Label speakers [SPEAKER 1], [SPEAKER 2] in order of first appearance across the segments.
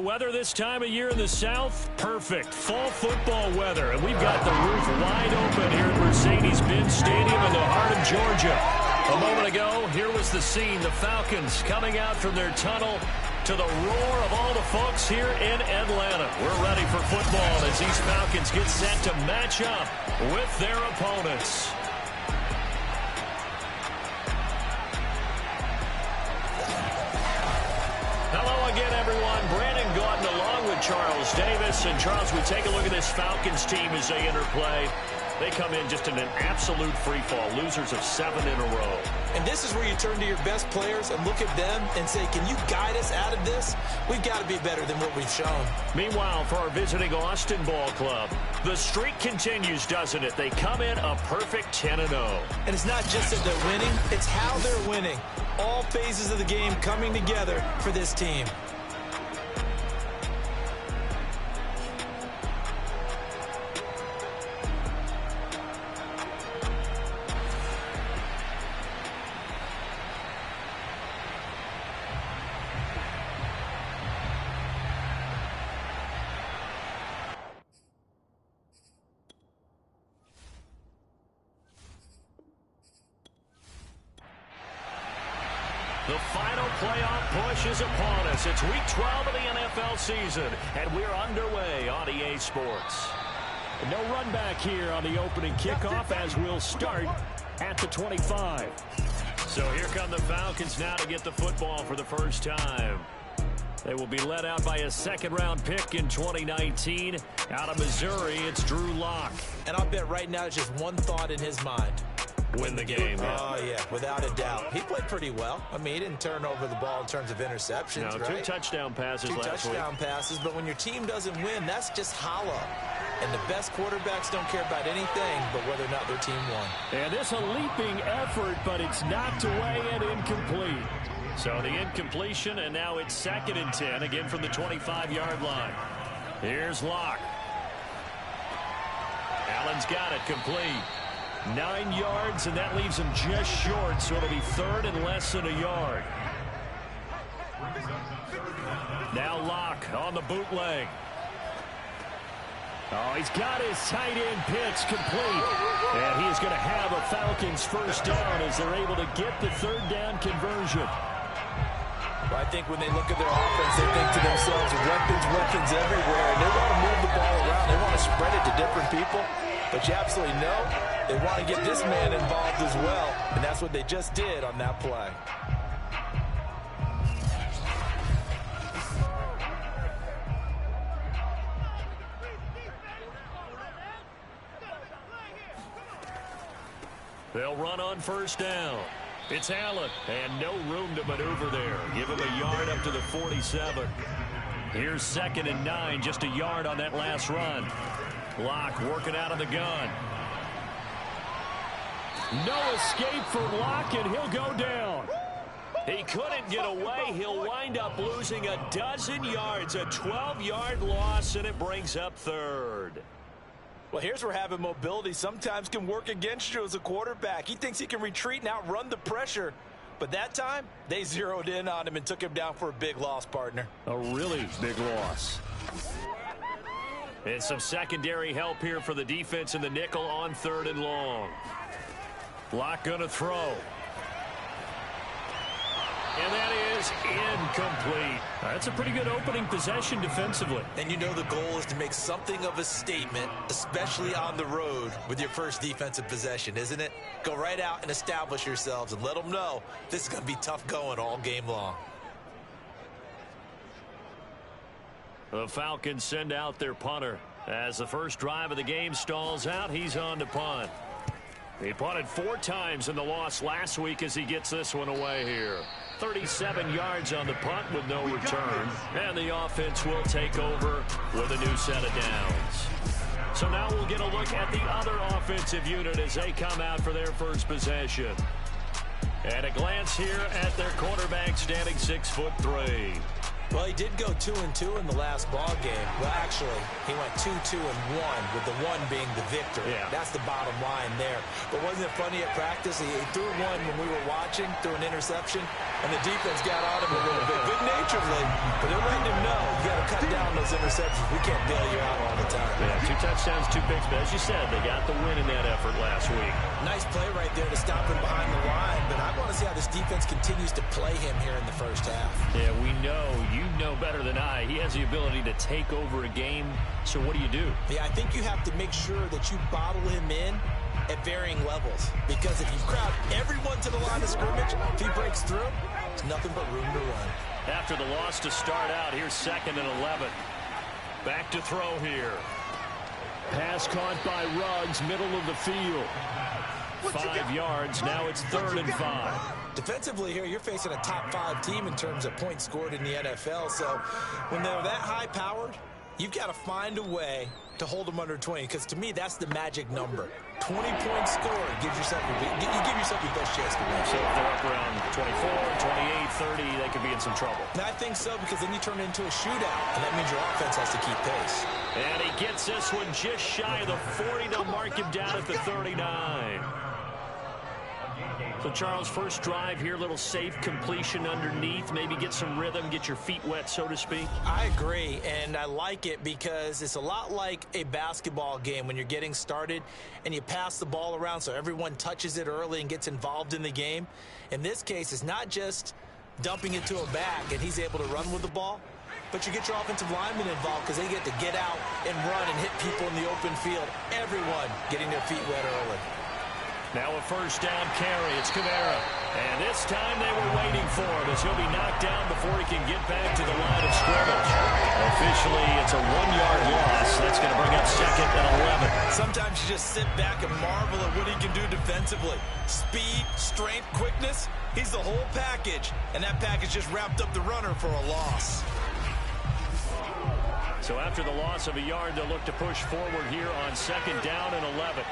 [SPEAKER 1] weather this time of year in the South? Perfect. Fall football weather. And we've got the roof wide open here at Mercedes-Benz Stadium in the heart of Georgia. A moment ago, here was the scene. The Falcons coming out from their tunnel to the roar of all the folks here in Atlanta. We're ready for football as these Falcons get set to match up with their opponents. Hello again, everyone. Brandon Gordon along with Charles Davis. And Charles, we take a look at this Falcons team as they interplay. They come in just in an absolute free-fall, losers of 7 in a row.
[SPEAKER 2] And this is where you turn to your best players and look at them and say, can you guide us out of this? We've got to be better than what we've shown.
[SPEAKER 1] Meanwhile, for our visiting Austin Ball Club, the streak continues, doesn't it? They come in a perfect 10-0.
[SPEAKER 2] And it's not just that they're winning, it's how they're winning. All phases of the game coming together for this team.
[SPEAKER 1] The final playoff push is upon us. It's week 12 of the NFL season, and we're underway on EA Sports. No run back here on the opening kickoff as we'll start at the 25. So here come the Falcons now to get the football for the first time. They will be led out by a second-round pick in 2019. Out of Missouri, it's Drew Lock.
[SPEAKER 2] And I'll bet right now there's just one thought in his mind.
[SPEAKER 1] Win the game.
[SPEAKER 2] Oh, yeah, without a doubt. He played pretty well. I mean, he didn't turn over the ball in terms of interceptions,
[SPEAKER 1] no,
[SPEAKER 2] right?
[SPEAKER 1] 2 touchdown passes last week.
[SPEAKER 2] 2 touchdown passes, but when your team doesn't win, that's just hollow. And the best quarterbacks don't care about anything but whether or not their team won.
[SPEAKER 1] And it's a leaping effort, but it's knocked away and incomplete. So the incompletion, and now it's 2nd and 10, again from the 25-yard line. Here's Locke. Allen's got it, complete. 9 yards, and that leaves him just short, so it'll be 3rd and less than a yard. Now Locke on the bootleg. Oh, he's got his tight end pitch complete. And he is going to have a Falcons first down as they're able to get the 3rd down conversion.
[SPEAKER 2] Well, I think when they look at their offense, they think to themselves, weapons everywhere. And they want to move the ball around. They want to spread it to different people. But you absolutely know they want to get this man involved as well. And that's what they just did on that play.
[SPEAKER 1] They'll run on first down. It's Allen, and no room to maneuver there. Give him a yard up to the 47. Here's 2nd and 9, just a yard on that last run. Locke working out of the gun. No escape from Locke, and he'll go down. He couldn't get away. He'll wind up losing a dozen yards, a 12-yard loss, and it brings up 3rd.
[SPEAKER 2] Well, here's where having mobility sometimes can work against you as a quarterback. He thinks he can retreat and outrun the pressure. But that time, they zeroed in on him and took him down for a big loss, partner.
[SPEAKER 1] A really big loss. And some secondary help here for the defense in the nickel on 3rd and long. Locke going to throw. And that is incomplete. That's a pretty good opening possession defensively.
[SPEAKER 2] And you know the goal is to make something of a statement, especially on the road with your first defensive possession, isn't it? Go right out and establish yourselves and let them know this is going to be tough going all game long.
[SPEAKER 1] The Falcons send out their punter. As the first drive of the game stalls out, he's on to punt. He punted 4 times in the loss last week as he gets this one away here. 37 yards on the punt with no return. And the offense will take over with a new set of downs. So now we'll get a look at the other offensive unit as they come out for their first possession. And a glance here at their quarterback standing 6'3".
[SPEAKER 2] Well, he did go 2-2 in the last ball game. Well, actually, he went 2-2-1, with the one being the victory.
[SPEAKER 1] Yeah.
[SPEAKER 2] That's the bottom line there. But wasn't it funny at practice? He threw one when we were watching, threw an interception, and the defense got on him a little bit, good-naturedly. But they're letting him know, you got to cut down those interceptions. We can't bail you out all the time.
[SPEAKER 1] Yeah, 2 touchdowns, 2 picks. But as you said, they got the win in that effort last week.
[SPEAKER 2] Nice play right there to stop him behind the line. But I want to see how this defense continues to play him here in the first half.
[SPEAKER 1] Yeah, we know. You know better than I. He has the ability to take over a game. So what do?
[SPEAKER 2] Yeah, I think you have to make sure that you bottle him in at varying levels. Because if you crowd everyone to the line of scrimmage, if he breaks through, there's nothing but room to run.
[SPEAKER 1] After the loss to start out, here's 2nd and 11. Back to throw here. Pass caught by Ruggs, middle of the field. 5 yards. Now it's 3rd and 5.
[SPEAKER 2] Defensively here, you're facing a top 5 team in terms of points scored in the NFL. So when they're that high-powered, you've got to find a way to hold them under 20. Because to me, that's the magic number. 20 points scored gives yourself you give yourself your best chance to win.
[SPEAKER 1] So if they're up around 24, 28, 30, they could be in some trouble.
[SPEAKER 2] And I think so, because then you turn it into a shootout, and that means your offense has to keep pace.
[SPEAKER 1] And he gets this one just shy of the 40. They'll mark him down at the 39. So, Charles, first drive here, little safe completion underneath. Maybe get some rhythm, get your feet wet, so to speak.
[SPEAKER 2] I agree, and I like it because it's a lot like a basketball game when you're getting started and you pass the ball around so everyone touches it early and gets involved in the game. In this case, it's not just dumping it to a back and he's able to run with the ball, but you get your offensive linemen involved because they get to get out and run and hit people in the open field. Everyone getting their feet wet early.
[SPEAKER 1] Now a first down carry. It's Kamara. And this time they were waiting for him as he'll be knocked down before he can get back to the line of scrimmage. Officially, it's a 1-yard loss. That's going to bring up 2nd and 11.
[SPEAKER 2] Sometimes you just sit back and marvel at what he can do defensively. Speed, strength, quickness. He's the whole package. And that package just wrapped up the runner for a loss.
[SPEAKER 1] So after the loss of a yard, they'll look to push forward here on 2nd down and 11.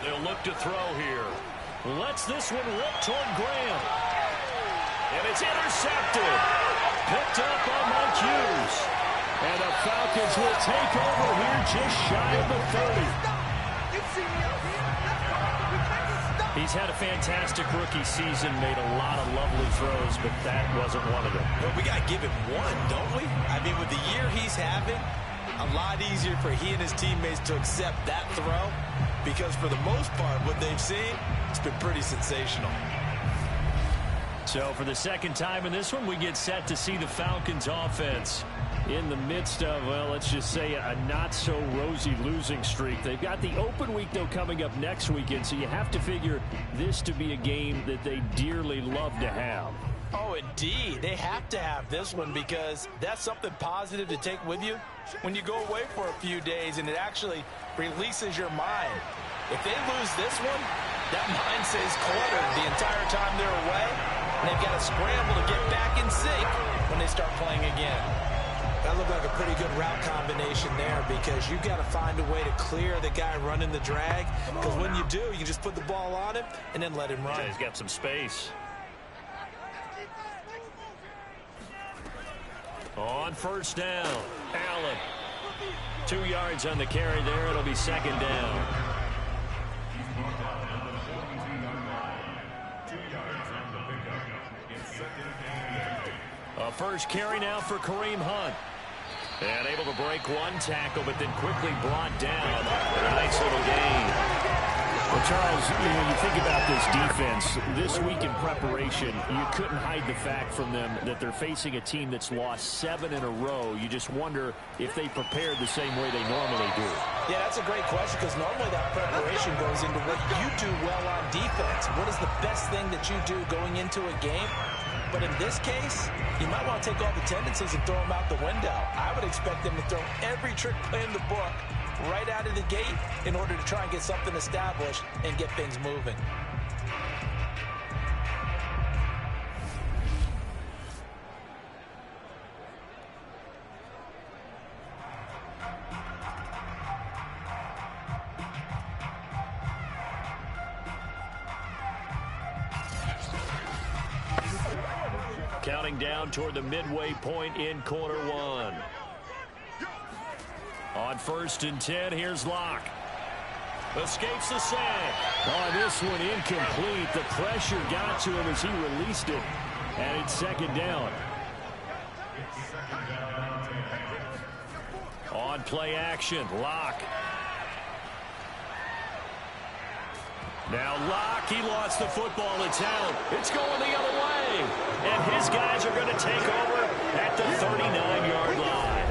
[SPEAKER 1] They'll look to throw here. Lets this one rip toward Graham. And it's intercepted. Picked up by Mike Hughes. And the Falcons will take over here just shy of the 30. He's had a fantastic rookie season, made a lot of lovely throws, but that wasn't one of them.
[SPEAKER 2] Well, we got to give him one, don't we? I mean, with the year he's having, a lot easier for he and his teammates to accept that throw, because for the most part, what they've seen, it's been pretty sensational.
[SPEAKER 1] So for the second time in this one, we get set to see the Falcons offense in the midst of, well, let's just say a not-so-rosy losing streak. They've got the open week, though, coming up next weekend, so you have to figure this to be a game that they dearly love to have.
[SPEAKER 2] Oh, indeed. They have to have this one because that's something positive to take with you when you go away for a few days, and it actually releases your mind. If they lose this one, that mind stays cluttered the entire time they're away, and they've got to scramble to get back in sync when they start playing again. That looked like a pretty good route combination there because you've got to find a way to clear the guy running the drag, because when you do, you can just put the ball on him and then let him run.
[SPEAKER 1] Yeah, he's got some space. On first down, Allen. 2 yards on the carry there. It'll be 2nd down. A first carry now for Kareem Hunt. And able to break one tackle, but then quickly brought down. A nice little gain. Well, Charles, when you think about this defense, this week in preparation, you couldn't hide the fact from them that they're facing a team that's lost 7 in a row. You just wonder if they prepared the same way they normally do.
[SPEAKER 2] Yeah, that's a great question because normally that preparation goes into what you do well on defense. What is the best thing that you do going into a game? But in this case, you might want to take all the tendencies and throw them out the window. I would expect them to throw every trick play in the book right out of the gate in order to try and get something established and get things moving.
[SPEAKER 1] Counting down toward the midway point in quarter one. On 1st and 10, here's Locke. Escapes the sack. Oh, this one incomplete. The pressure got to him as he released it. And it's 2nd down. On play action, Locke. Now Locke, he lost the football. It's out. It's going the other way. And his guys are going to take over at the 39-yard line.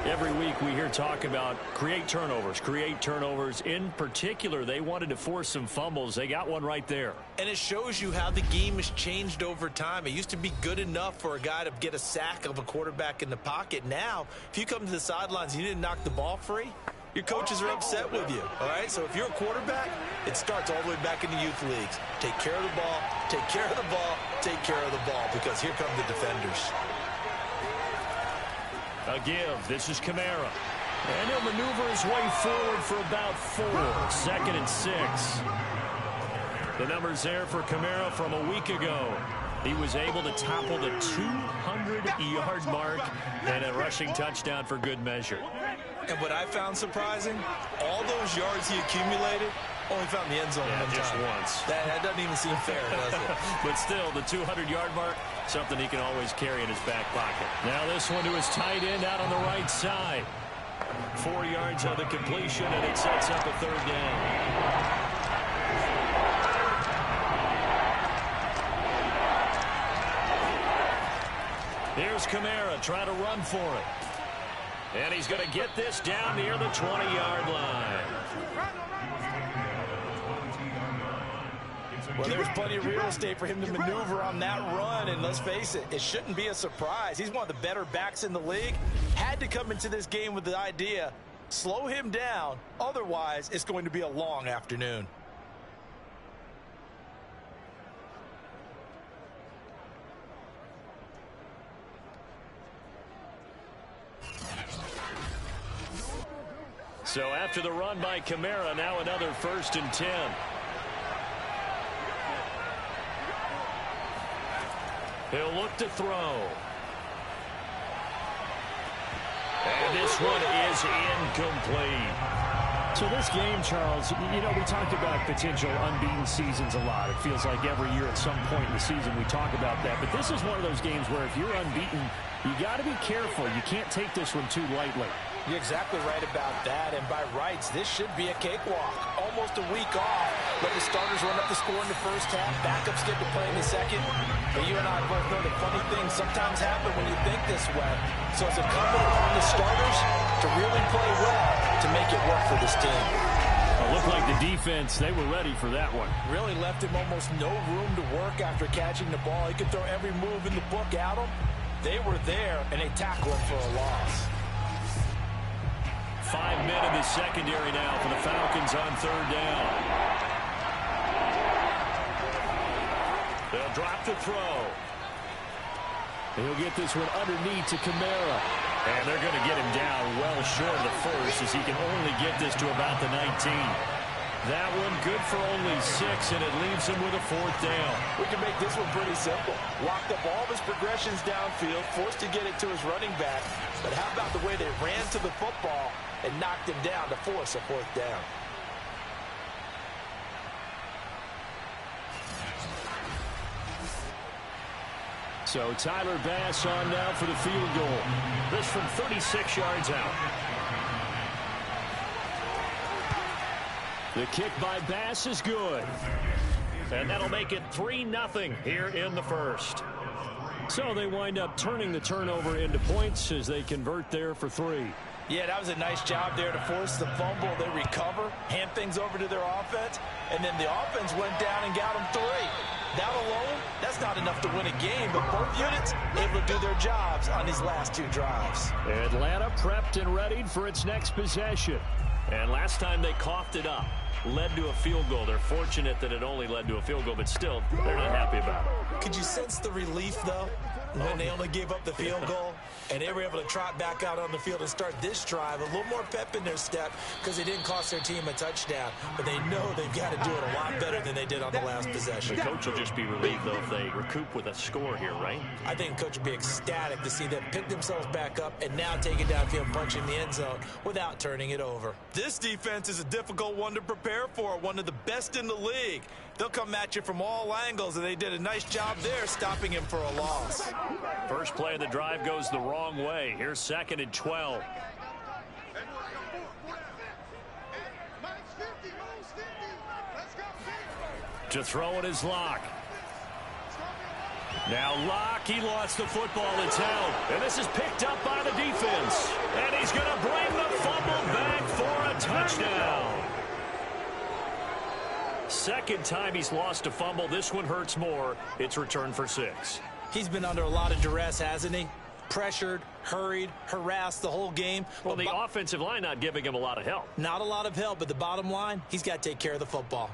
[SPEAKER 1] Every week we hear talk about create turnovers. In particular, they wanted to force some fumbles. They got one right there.
[SPEAKER 2] And it shows you how the game has changed over time. It used to be good enough for a guy to get a sack of a quarterback in the pocket. Now, if you come to the sidelines and you didn't knock the ball free, your coaches are upset with you, all right? So if you're a quarterback, it starts all the way back in the youth leagues. Take care of the ball, take care of the ball, take care of the ball, because here come the defenders.
[SPEAKER 1] A give. This is Kamara. And he'll maneuver his way forward for about 4. 2nd and 6. The numbers there for Kamara from a week ago. He was able to topple the 200-yard mark and a rushing touchdown for good measure.
[SPEAKER 2] And what I found surprising, all those yards he accumulated, only found the end zone one
[SPEAKER 1] just
[SPEAKER 2] time.
[SPEAKER 1] once.
[SPEAKER 2] That doesn't even seem fair, does it?
[SPEAKER 1] But still, the 200-yard mark, something he can always carry in his back pocket. Now this one to his tight end out on the right side. 4 yards on the completion, and it sets up a 3rd down. Here's Kamara trying to run for it. And he's going to get this down near the 20-yard line.
[SPEAKER 2] Well, there was plenty of real estate for him to maneuver on that run, and let's face it, it shouldn't be a surprise. He's one of the better backs in the league. Had to come into this game with the idea, slow him down, otherwise it's going to be a long afternoon.
[SPEAKER 1] So after the run by Kamara, now another 1st and 10. He'll look to throw. And this one is incomplete.
[SPEAKER 3] So this game, Charles, you know, we talked about potential unbeaten seasons a lot. It feels like every year at some point in the season we talk about that. But this is one of those games where if you're unbeaten, you got to be careful. You can't take this one too lightly.
[SPEAKER 2] You're exactly right about that, and by rights, this should be a cakewalk. Almost a week off. Let the starters run up the score in the first half. Backups get to play in the second. But you and I both know that funny things sometimes happen when you think this way. So it's incumbent upon the starters to really play well to make it work for this team.
[SPEAKER 1] It looked like the defense, they were ready for that one.
[SPEAKER 2] Really left him almost no room to work after catching the ball. He could throw every move in the book at him. They were there, and they tackled him for a loss.
[SPEAKER 1] 5 men in the secondary now for the Falcons on 3rd down. They'll drop the throw. He'll get this one underneath to Kamara. And they're going to get him down well short of the first as he can only get this to about the 19. That one good for only 6, and it leaves him with a 4th down.
[SPEAKER 2] We can make this one pretty simple. Locked up all of his progressions downfield, forced to get it to his running back. But how about the way they ran to the football and knocked him down to force a 4th down?
[SPEAKER 1] So Tyler Bass on now for the field goal. This from 36 yards out. The kick by Bass is good. And that'll make it 3-0 here in the first. So they wind up turning the turnover into points as they convert there for 3.
[SPEAKER 2] Yeah, that was a nice job there to force the fumble. They recover, hand things over to their offense, and then the offense went down and got them 3. That alone, that's not enough to win a game, but both units able to do their jobs on these last 2 drives.
[SPEAKER 1] Atlanta prepped and readied for its next possession. And last time they coughed it up, led to a field goal. They're fortunate that it only led to a field goal, but still, they're not happy about it.
[SPEAKER 2] Could you sense the relief, though? when they only gave up the field goal, and they were able to trot back out on the field and start this drive. A little more pep in their step because they didn't cost their team a touchdown. But they know they've got to do it a lot better than they did on the last possession.
[SPEAKER 3] The coach will just be relieved, though, if they recoup with a score here, right?
[SPEAKER 2] I think the coach will be ecstatic to see them pick themselves back up and now take it downfield, punching the end zone without turning it over.
[SPEAKER 4] This defense is a difficult one to prepare for, one of the best in the league. They'll come at you from all angles, and they did a nice job there stopping him for a loss.
[SPEAKER 3] First play of the drive goes the wrong way. Here's 2nd and 12. To throw it is Locke. Now Locke, he lost the football. It's out. And this is picked up by the defense. And he's going to bring the fumble back for a touchdown. Second time he's lost a fumble. This one hurts more. It's returned for 6.
[SPEAKER 2] He's been under a lot of duress, hasn't he? Pressured, hurried, harassed the whole game.
[SPEAKER 3] Well, the offensive line not giving him a lot of help.
[SPEAKER 2] Not a lot of help, but the bottom line, he's got to take care of the football.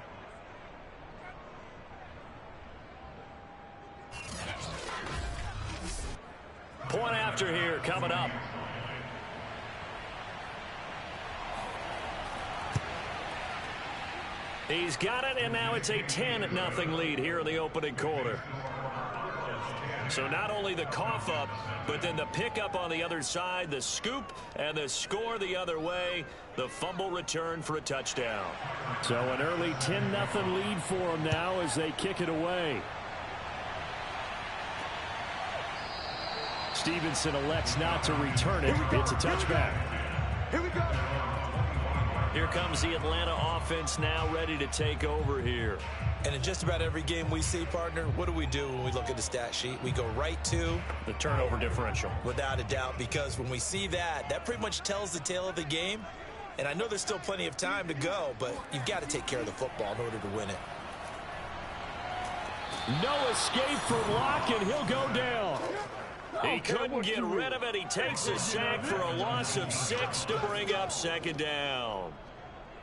[SPEAKER 3] Point after here coming up. He's got it, and now it's a 10-0 lead here in the opening quarter. So not only the cough up, but then the pickup on the other side, the scoop, and the score the other way. The fumble return for a touchdown. So an early 10-0 lead for them now as they kick it away. Stevenson elects not to return it. It's a touchback.
[SPEAKER 4] Here we go.
[SPEAKER 3] Here comes the Atlanta offense now ready to take over here.
[SPEAKER 2] And in just about every game we see, partner, what do we do when we look at the stat sheet? We go right to
[SPEAKER 3] the turnover differential.
[SPEAKER 2] Without a doubt, because when we see that, that pretty much tells the tale of the game. And I know there's still plenty of time to go, but you've got to take care of the football in order to win it.
[SPEAKER 3] No escape for Locke, and he'll go down. He couldn't get rid of it. He takes a sack for a loss of 6 to bring up 2nd down.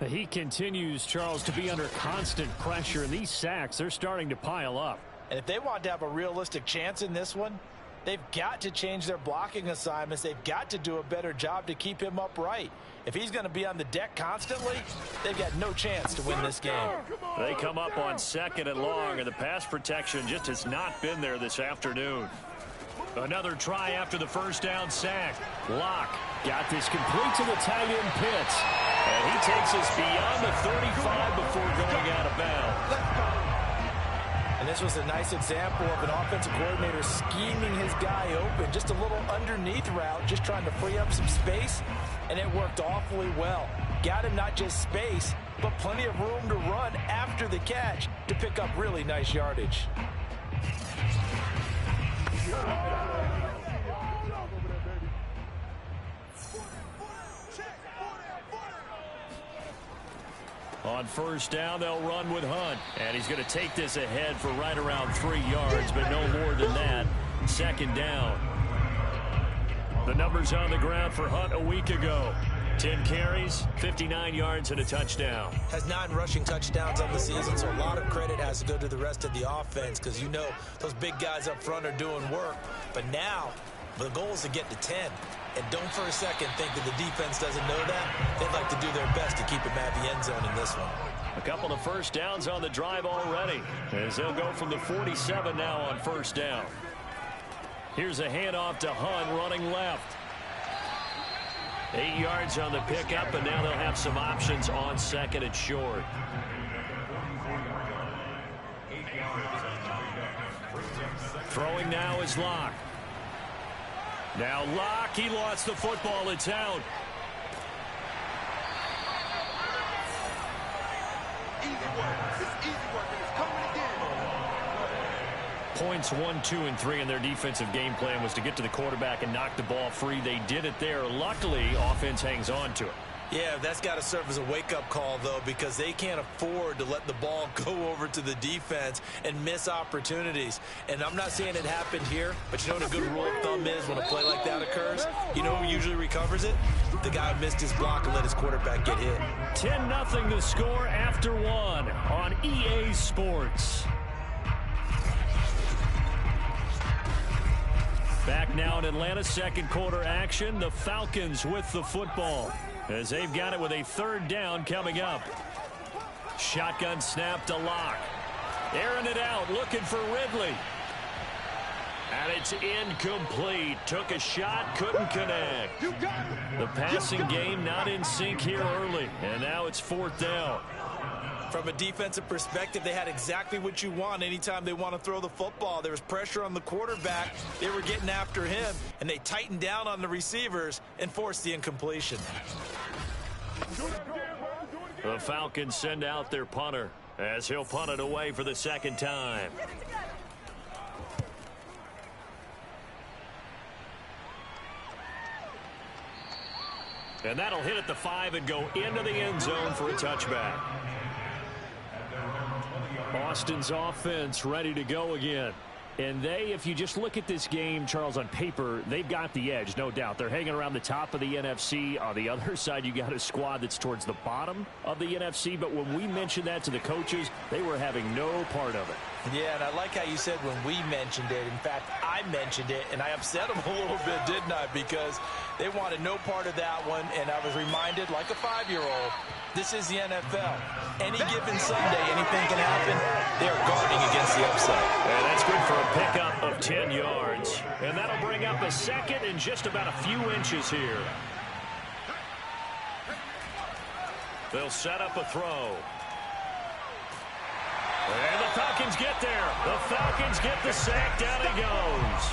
[SPEAKER 3] He continues, Charles, to be under constant pressure. These sacks, they're starting to pile up.
[SPEAKER 2] And if they want to have a realistic chance in this one, they've got to change their blocking assignments. They've got to do a better job to keep him upright. If he's going to be on the deck constantly, they've got no chance to win this game.
[SPEAKER 3] They come up on 2nd and long, and the pass protection just has not been there this afternoon. Another try after the first down sack. Locke got this complete to the tight end Pitts. And he takes us beyond the 35 before going out of bounds.
[SPEAKER 2] And this was a nice example of an offensive coordinator scheming his guy open. Just a little underneath route, just trying to free up some space. And it worked awfully well. Got him not just space, but plenty of room to run after the catch to pick up really nice yardage.
[SPEAKER 3] On first down, they'll run with Hunt. And he's going to take this ahead for right around 3 yards, but no more than that. 2nd down. The numbers on the ground for Hunt a week ago. 10 carries, 59 yards, and a touchdown.
[SPEAKER 2] Has 9 rushing touchdowns on the season, so a lot of credit has to go to the rest of the offense because you know those big guys up front are doing work. But now the goal is to get to 10. And don't for a second think that the defense doesn't know that. They'd like to do their best to keep him at the end zone in this one.
[SPEAKER 3] A couple of first downs on the drive already, as they'll go from the 47 now on first down. Here's a handoff to Hunt running left. 8 yards on the pickup, and now they'll have some options on 2nd and short. Throwing now is Locke. Now Locke, he lost the football. It's out.
[SPEAKER 4] Easy work. It's easy work, and it's coming again.
[SPEAKER 3] Points 1, 2, and 3 in their defensive game plan was to get to the quarterback and knock the ball free. They did it there. Luckily, offense hangs on to it.
[SPEAKER 2] Yeah, that's got to serve as a wake-up call, though, because they can't afford to let the ball go over to the defense and miss opportunities. And I'm not saying it happened here, but you know what a good rule of thumb is when a play like that occurs? You know who usually recovers it? The guy who missed his block and let his quarterback get hit.
[SPEAKER 3] 10-0 the score after 1 on EA Sports. Back now in Atlanta, second quarter action. The Falcons with the football as they've got it with a third down coming up. Shotgun snap to Locke. Airing it out, looking for Ridley. And it's incomplete. Took a shot, couldn't connect. The passing game not in sync here early. And now it's fourth down.
[SPEAKER 4] From a defensive perspective, they had exactly what you want anytime they want to throw the football. There was pressure on the quarterback. They were getting after him, and they tightened down on the receivers and forced the incompletion.
[SPEAKER 3] The Falcons send out their punter as he'll punt it away for the second time. And that'll hit at the 5 and go into the end zone for a touchback. Boston's offense ready to go again. And they, if you just look at this game, Charles, on paper, they've got the edge, no doubt. They're hanging around the top of the NFC. On the other side, you got a squad that's towards the bottom of the NFC. But when we mentioned that to the coaches, they were having no part of it.
[SPEAKER 2] Yeah, and I like how you said when we mentioned it. In fact, I mentioned it, and I upset them a little bit, didn't I? Because they wanted no part of that one, and I was reminded, like a 5-year-old, this is the NFL. Any given Sunday, anything can happen. They're guarding against the upset.
[SPEAKER 3] And that's good for a pickup of 10 yards. And that'll bring up a second and just about a few inches here. They'll set up a throw. And the Falcons get there. The Falcons get the sack. Down he goes.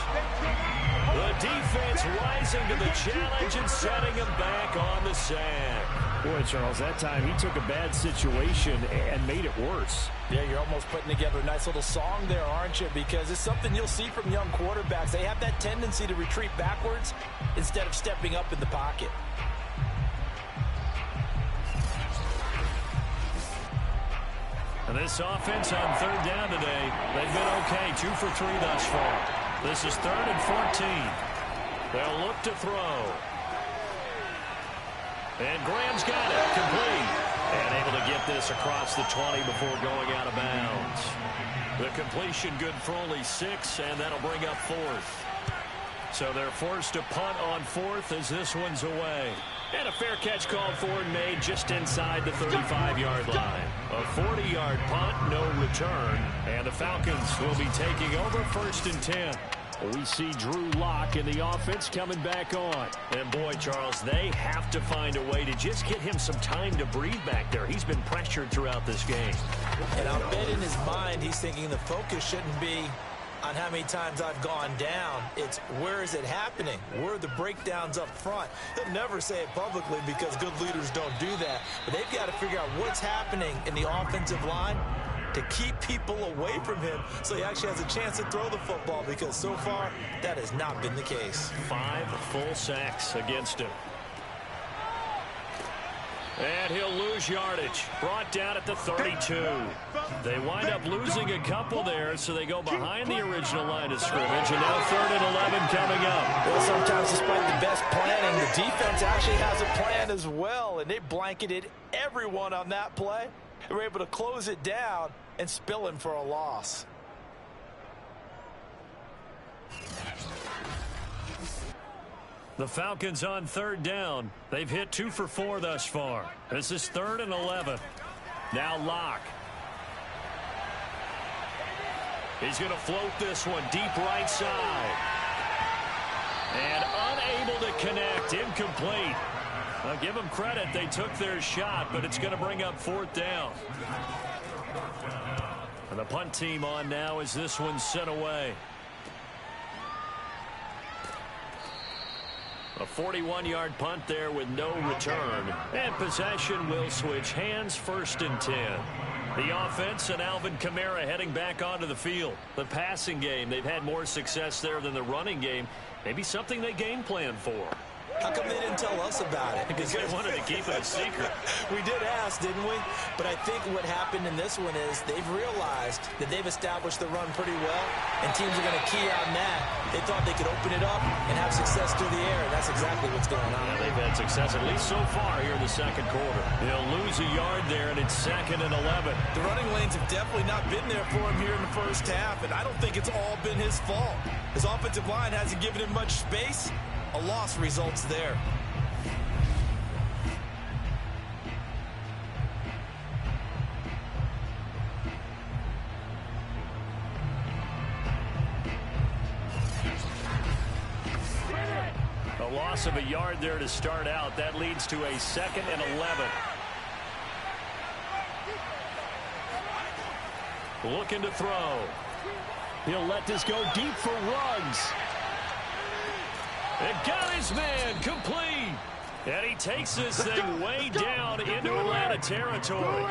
[SPEAKER 3] The defense rising to the challenge and setting him back on the sack. Boy, Charles, that time he took a bad situation and made it worse.
[SPEAKER 2] Yeah, you're almost putting together a nice little song there, aren't you? Because it's something you'll see from young quarterbacks. They have that tendency to retreat backwards instead of stepping up in the pocket.
[SPEAKER 3] And this offense on third down today, they've been okay, 2 for 3 thus far. This is 3rd and 14. They'll look to throw. And Graham's got it, complete. And able to get this across the 20 before going out of bounds. The completion good for only 6, and that'll bring up 4th. So they're forced to punt on 4th as this one's away. And a fair catch called for and made just inside the 35-yard line. A 40-yard punt, no return. And the Falcons will be taking over 1st and 10. We see Drew Lock in the offense coming back on. And boy, Charles, they have to find a way to just get him some time to breathe back there. He's been pressured throughout this game.
[SPEAKER 2] And I'll bet in his mind he's thinking the focus shouldn't be on how many times I've gone down. It's where is it happening? Where are the breakdowns up front? He'll never say it publicly because good leaders don't do that. But they've got to figure out what's happening in the offensive line to keep people away from him so he actually has a chance to throw the football, because so far that has not been the case.
[SPEAKER 3] 5 full sacks against him. And he'll lose yardage. Brought down at the 32. They wind up losing a couple there, so they go behind the original line of scrimmage. And now 3rd and 11 coming up.
[SPEAKER 2] Well, sometimes despite the best planning, the defense actually has a plan as well. And they blanketed everyone on that play. They were able to close it down and spill him for a loss.
[SPEAKER 3] The Falcons on 3rd down. They've hit 2 for 4 thus far. This is 3rd and 11. Now Locke. He's going to float this one deep right side. And unable to connect. Incomplete. I'll give them credit. They took their shot, but it's going to bring up 4th down. And the punt team on now as this one's sent away. A 41-yard punt there with no return. And possession will switch hands, 1st and 10. The offense and Alvin Kamara heading back onto the field. The passing game, they've had more success there than the running game. Maybe something they game plan for.
[SPEAKER 4] How come they didn't tell us about it?
[SPEAKER 1] Because they wanted to keep it a secret.
[SPEAKER 4] We did ask, didn't we? But I think what happened in this one is they've realized that they've established the run pretty well, and teams are going to key on that. They thought they could open it up and have success through the air, and that's exactly what's going on.
[SPEAKER 1] Yeah, they've had success, at least so far here in the second quarter. They'll lose a yard there, and it's 2nd and 11.
[SPEAKER 4] The running lanes have definitely not been there for him here in the first half, and I don't think it's all been his fault. His offensive line hasn't given him much space. A loss results there.
[SPEAKER 1] A loss of a yard there to start out. That leads to a 2nd and 11. Looking to throw. He'll let this go deep for Ruggs. It got his man complete. And he takes this thing way down into Atlanta territory.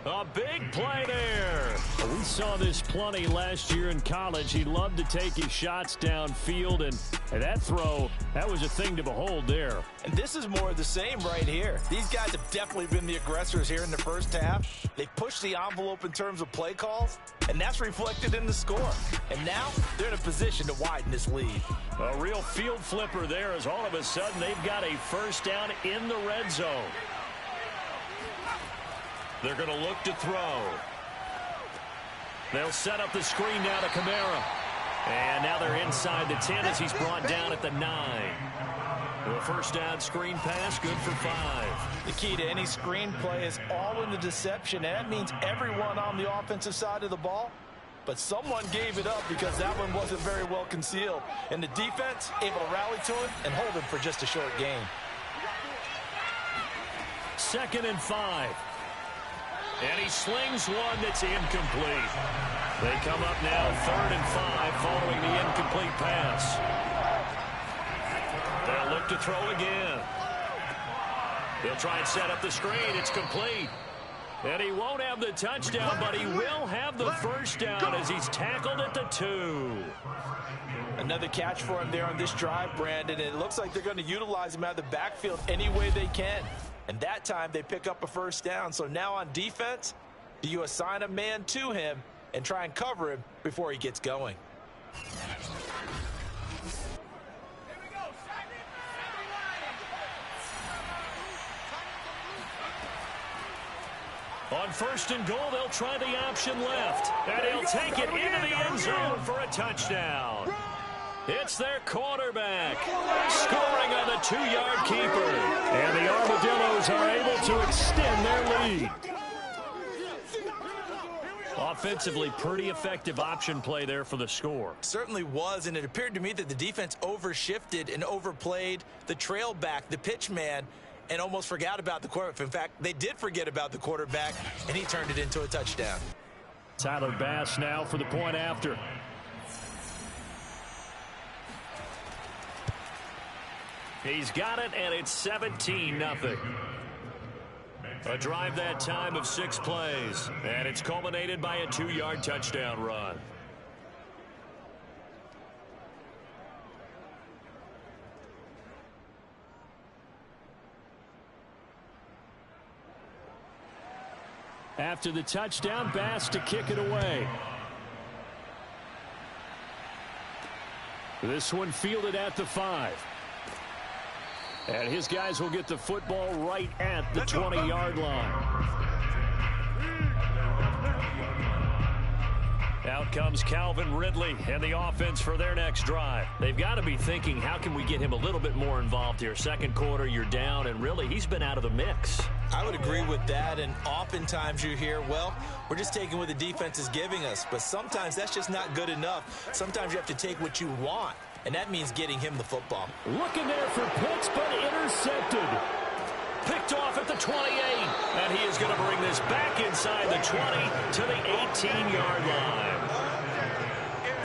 [SPEAKER 1] A big play there. We saw this plenty last year in college. He loved to take his shots downfield, and that throw, that was a thing to behold there.
[SPEAKER 4] And this is more of the same right here. These guys have definitely been the aggressors here in the first half. They pushed the envelope in terms of play calls, and that's reflected in the score. And now they're in a position to widen this lead.
[SPEAKER 1] A real field flipper there, as all of a sudden they've got a first down in the red zone. They're going to look to throw. They'll set up the screen now to Kamara. And now they're inside the 10 as he's brought down at the 9. The first down screen pass, good for 5.
[SPEAKER 4] The key to any screen play is all in the deception, and that means everyone on the offensive side of the ball. But someone gave it up because that one wasn't very well concealed. And the defense able to rally to him and hold him for just a short gain.
[SPEAKER 1] 2nd and 5. And he slings one that's incomplete. They come up now 3rd and 5 following the incomplete pass. They'll look to throw again. They'll try and set up the screen. It's complete. And he won't have the touchdown, but he will have the first down as he's tackled at the 2.
[SPEAKER 4] Another catch for him there on this drive, Brandon. It looks like they're going to utilize him out of the backfield any way they can. And that time they pick up a first down. So now on defense, do you assign a man to him and try and cover him before he gets going?
[SPEAKER 1] On 1st and goal, they'll try the option left. And he'll take it into the end zone for a touchdown. It's their quarterback scoring on the 2-yard keeper. And the Armadillos are able to extend their lead. Offensively, pretty effective option play there for the score.
[SPEAKER 4] Certainly was, and it appeared to me that the defense overshifted and overplayed the trail back, the pitch man, and almost forgot about the quarterback. In fact, they did forget about the quarterback, and he turned it into a touchdown.
[SPEAKER 1] Tyler Bass now for the point after. He's got it, and it's 17-0. A drive that time of 6 plays, and it's culminated by a 2-yard touchdown run. After the touchdown, Bass to kick it away. This one fielded at the 5. And his guys will get the football right at the 20-yard line. Out comes Calvin Ridley and the offense for their next drive. They've got to be thinking, how can we get him a little bit more involved here? Second quarter, you're down, and really, he's been out of the mix.
[SPEAKER 4] I would agree with that, and oftentimes you hear, well, we're just taking what the defense is giving us. But sometimes that's just not good enough. Sometimes you have to take what you want, and that means getting him the football.
[SPEAKER 1] Looking there for Pitts, but intercepted. Picked off at the 28, and he is going to bring this back inside the 20 to the 18-yard line.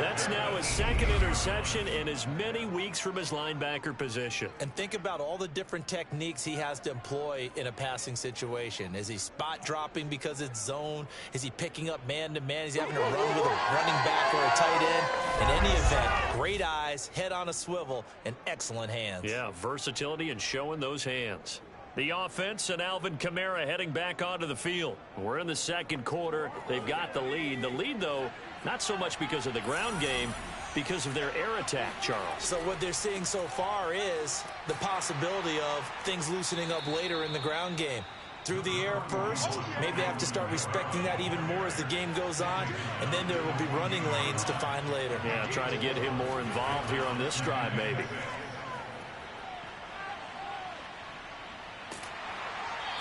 [SPEAKER 1] That's now his second interception in as many weeks from his linebacker position.
[SPEAKER 4] And think about all the different techniques he has to employ in a passing situation. Is he spot dropping because it's zone? Is he picking up man-to-man? Is he having to run with a running back or a tight end? In any event, great eyes, head on a swivel, and excellent hands.
[SPEAKER 1] Yeah, versatility and showing those hands. The offense and Alvin Kamara heading back onto the field. We're in the second quarter. They've got the lead. The lead, though, not so much because of the ground game, because of their air attack, Charles.
[SPEAKER 4] So what they're seeing so far is the possibility of things loosening up later in the ground game. Through the air first, maybe they have to start respecting that even more as the game goes on, and then there will be running lanes to find later.
[SPEAKER 1] Yeah, try to get him more involved here on this drive, maybe.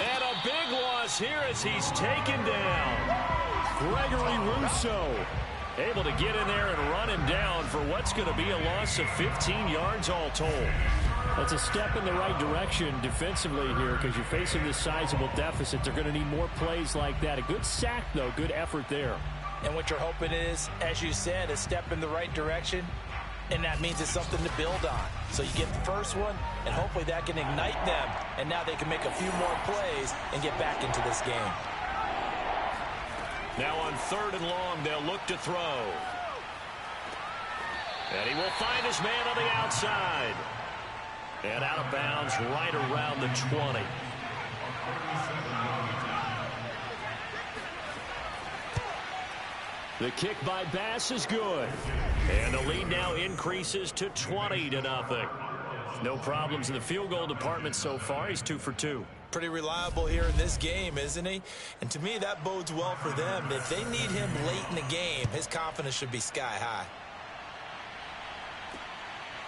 [SPEAKER 1] And a big loss here as he's taken down. Gregory Rousseau able to get in there and run him down for what's going to be a loss of 15 yards all told.
[SPEAKER 3] That's a step in the right direction defensively here because you're facing this sizable deficit. They're going to need more plays like that. A good sack, though. Good effort there.
[SPEAKER 4] And what you're hoping is, as you said, a step in the right direction, and that means it's something to build on. So you get the first one, and hopefully that can ignite them, and now they can make a few more plays and get back into this game.
[SPEAKER 1] Now on 3rd and long, they'll look to throw. And he will find his man on the outside. And out of bounds right around the 20. The kick by Bass is good. And the lead now increases to 20-0. No problems in the field goal department so far. He's 2 for 2.
[SPEAKER 4] Pretty reliable here in this game, isn't he? And to me, that bodes well for them. If they need him late in the game, his confidence should be sky high.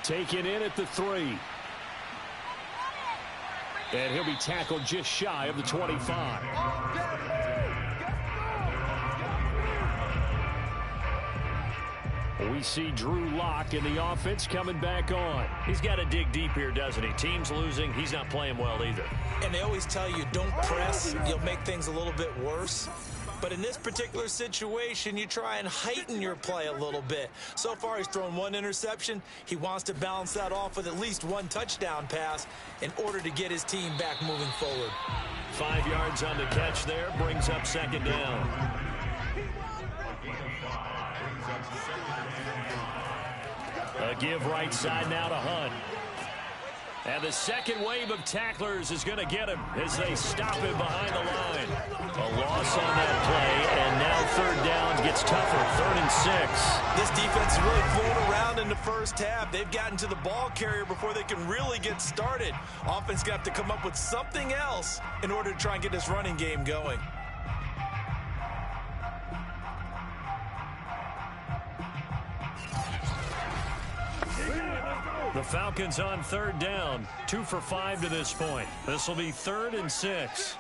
[SPEAKER 3] Taken in at the 3. And he'll be tackled just shy of the 25. We see Drew Lock in the offense coming back on.
[SPEAKER 1] He's got to dig deep here, doesn't he? Team's losing. He's not playing well either.
[SPEAKER 4] And they always tell you, don't press. You'll make things a little bit worse. But in this particular situation, you try and heighten your play a little bit. So far, he's thrown 1 interception. He wants to balance that off with at least 1 touchdown pass in order to get his team back moving forward.
[SPEAKER 1] 5 yards on the catch there, brings up 2nd down. A give right side now to Hunt. And the second wave of tacklers is going to get him as they stop him behind the line. A loss on that play, and now 3rd down gets tougher, 3rd and 6.
[SPEAKER 4] This defense is really flown around in the first half. They've gotten to the ball carrier before they can really get started. Offense got to come up with something else in order to try and get this running game going.
[SPEAKER 1] The Falcons on 3rd down, 2 for 5 to this point. This will be 3rd and 6.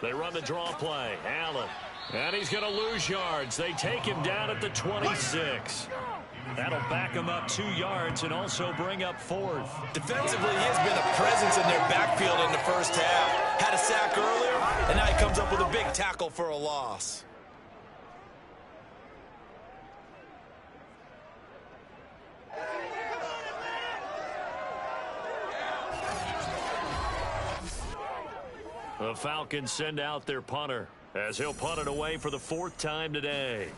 [SPEAKER 1] They run the draw play. Allen. And he's going to lose yards. They take him down at the 26. That'll back him up 2 yards and also bring up 4th.
[SPEAKER 4] Defensively, he has been a presence in their backfield in the first half. Had a sack earlier, and now he comes up with a big tackle for a loss.
[SPEAKER 1] The Falcons send out their punter as he'll punt it away for the 4th time today.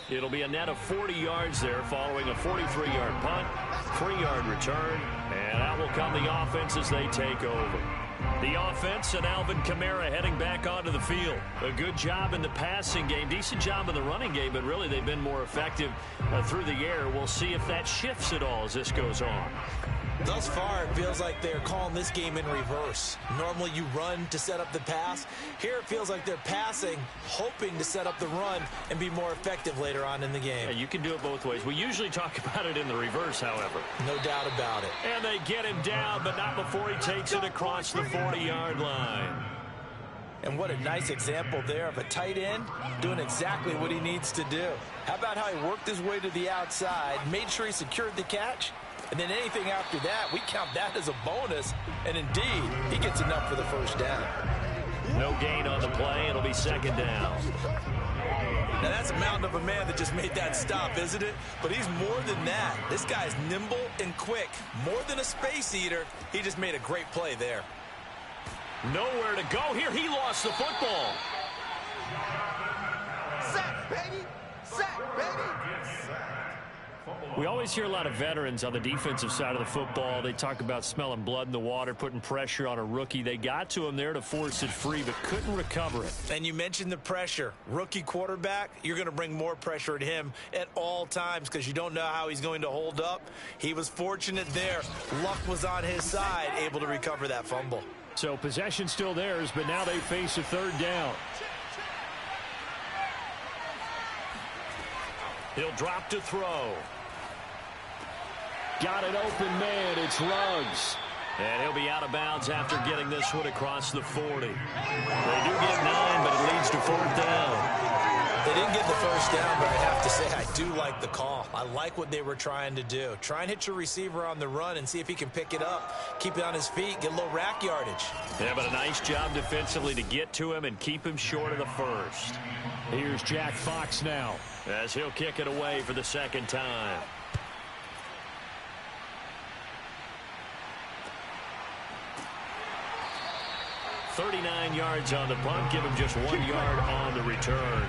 [SPEAKER 1] It'll be a net of 40 yards there following a 43-yard punt, 3-yard return, and out will come the offense as they take over. The offense and Alvin Kamara heading back onto the field. A good job in the passing game, decent job in the running game, but really they've been more effective through the air. We'll see if that shifts at all as this goes on.
[SPEAKER 4] Thus far, it feels like they're calling this game in reverse. Normally you run to set up the pass. Here it feels like they're passing, hoping to set up the run and be more effective later on in the game.
[SPEAKER 1] Yeah, you can do it both ways. We usually talk about it in the reverse, however.
[SPEAKER 4] No doubt about it.
[SPEAKER 1] And they get him down, but not before he takes it across the 40-yard line.
[SPEAKER 4] And what a nice example there of a tight end doing exactly what he needs to do. How about how he worked his way to the outside, made sure he secured the catch, And then anything after that, we count that as a bonus. And indeed, he gets enough for the first down.
[SPEAKER 1] No gain on the play. It'll be second down.
[SPEAKER 4] Now, that's a mountain of a man that just made that stop, isn't it? But he's more than that. This guy's nimble and quick. More than a space eater, he just made a great play there.
[SPEAKER 1] Nowhere to go here. He lost the football.
[SPEAKER 5] Sack, baby! Sack, baby!
[SPEAKER 3] We always hear a lot of veterans on the defensive side of the football. They talk about smelling blood in the water, putting pressure on a rookie. They got to him there to force it free, but couldn't recover it.
[SPEAKER 4] And you mentioned the pressure. Rookie quarterback, you're going to bring more pressure at him at all times because you don't know how he's going to hold up. He was fortunate there. Luck was on his side, able to recover that fumble.
[SPEAKER 3] So possession still theirs, but now they face a third down.
[SPEAKER 1] He'll drop to throw.
[SPEAKER 3] Got an open man. It's Ruggs.
[SPEAKER 1] And he'll be out of bounds after getting this one across the 40. They do get 9, but it leads to fourth down.
[SPEAKER 4] They didn't get the first down, but I have to say I do like the call. I like what they were trying to do. Try and hit your receiver on the run and see if he can pick it up. Keep it on his feet, get a little rack yardage.
[SPEAKER 1] Yeah, but a nice job defensively to get to him and keep him short of the first.
[SPEAKER 3] Here's Jack Fox now,
[SPEAKER 1] as he'll kick it away for the second time. .39 yards on the punt, give him just 1 yard on the return.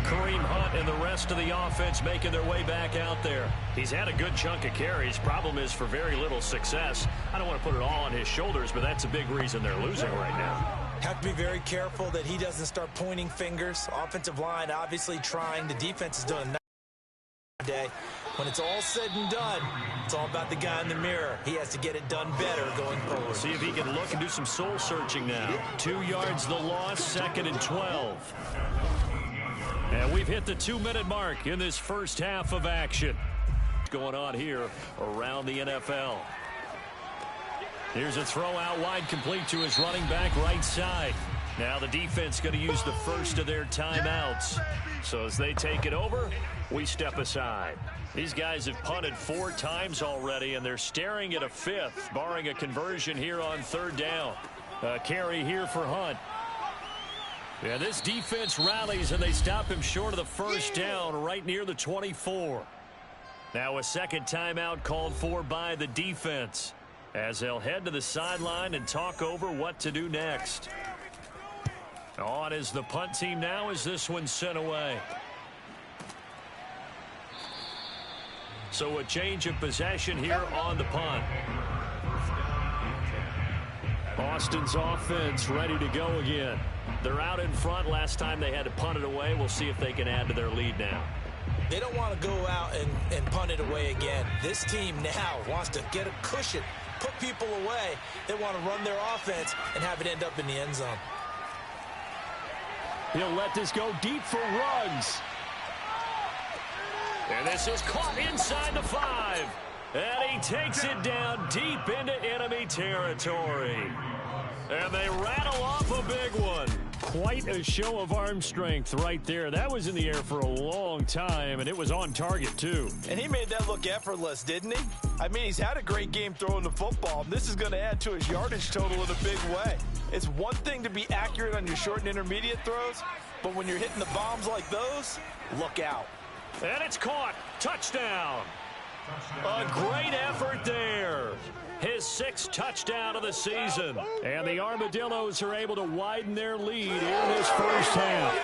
[SPEAKER 1] Kareem Hunt and the rest of the offense making their way back out there. He's had a good chunk of carries. Problem is for very little success. I don't want to put it all on his shoulders, but that's a big reason they're losing right now.
[SPEAKER 4] Have to be very careful that he doesn't start pointing fingers. Offensive line obviously trying. The defense is doing a nice day. When it's all said and done, it's all about the guy in the mirror. He has to get it done better going forward.
[SPEAKER 1] See if he can look and do some soul searching now. 2 yards the loss, 2nd and 12. And we've hit the 2-minute mark in this first half of action. What's going on here around the NFL? Here's a throw out wide, complete to his running back right side. Now the defense going to use the first of their timeouts. So as they take it over, we step aside. These guys have punted 4 times already, and they're staring at a 5th, barring a conversion here on 3rd down. A carry here for Hunt. Yeah, this defense rallies, and they stop him short of the first down right near the 24. Now a second timeout called for by the defense, as they'll head to the sideline and talk over what to do next. On is the punt team now as this one's sent away. So a change of possession here on the punt.
[SPEAKER 3] Austin's offense ready to go again.
[SPEAKER 1] They're out in front. Last time they had to punt it away. We'll see if they can add to their lead now.
[SPEAKER 4] They don't want to go out and punt it away again. This team now wants to get a cushion, put people away. They want to run their offense and have it end up in the end zone.
[SPEAKER 3] He'll let this go deep for Ruggs.
[SPEAKER 1] And this is caught inside the 5. And he takes it down deep into enemy territory. And they rattle off a big one.
[SPEAKER 3] Quite a show of arm strength right there. That was in the air for a long time, and it was on target, too.
[SPEAKER 4] And he made that look effortless, didn't he? I mean, he's had a great game throwing the football. This is going to add to his yardage total in a big way. It's one thing to be accurate on your short and intermediate throws, but when you're hitting the bombs like those, look out.
[SPEAKER 1] And it's caught. Touchdown. A great effort there. His 6th touchdown of the season.
[SPEAKER 3] And the Armadillos are able to widen their lead in this first half.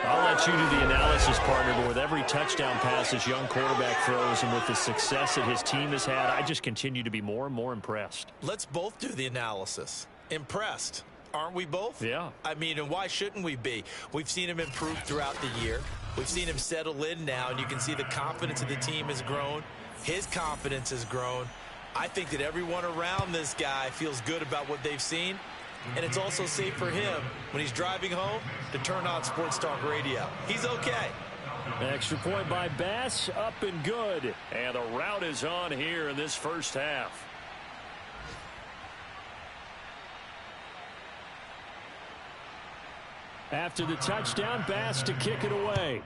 [SPEAKER 1] I'll let you do the analysis, partner, but with every touchdown pass this young quarterback throws and with the success that his team has had, I just continue to be more and more impressed.
[SPEAKER 4] Let's both do the analysis. Impressed. Aren't we both?
[SPEAKER 3] Yeah.
[SPEAKER 4] I mean, and why shouldn't we be? We've seen him improve throughout the year. We've seen him settle in now, and you can see the confidence of the team has grown. His confidence has grown. I think that everyone around this guy feels good about what they've seen, and it's also safe for him when he's driving home to turn on Sports Talk Radio. He's okay.
[SPEAKER 3] Extra point by Bass, up and good.
[SPEAKER 1] And the route is on here in this first half.
[SPEAKER 3] After the touchdown, Bass to kick it away.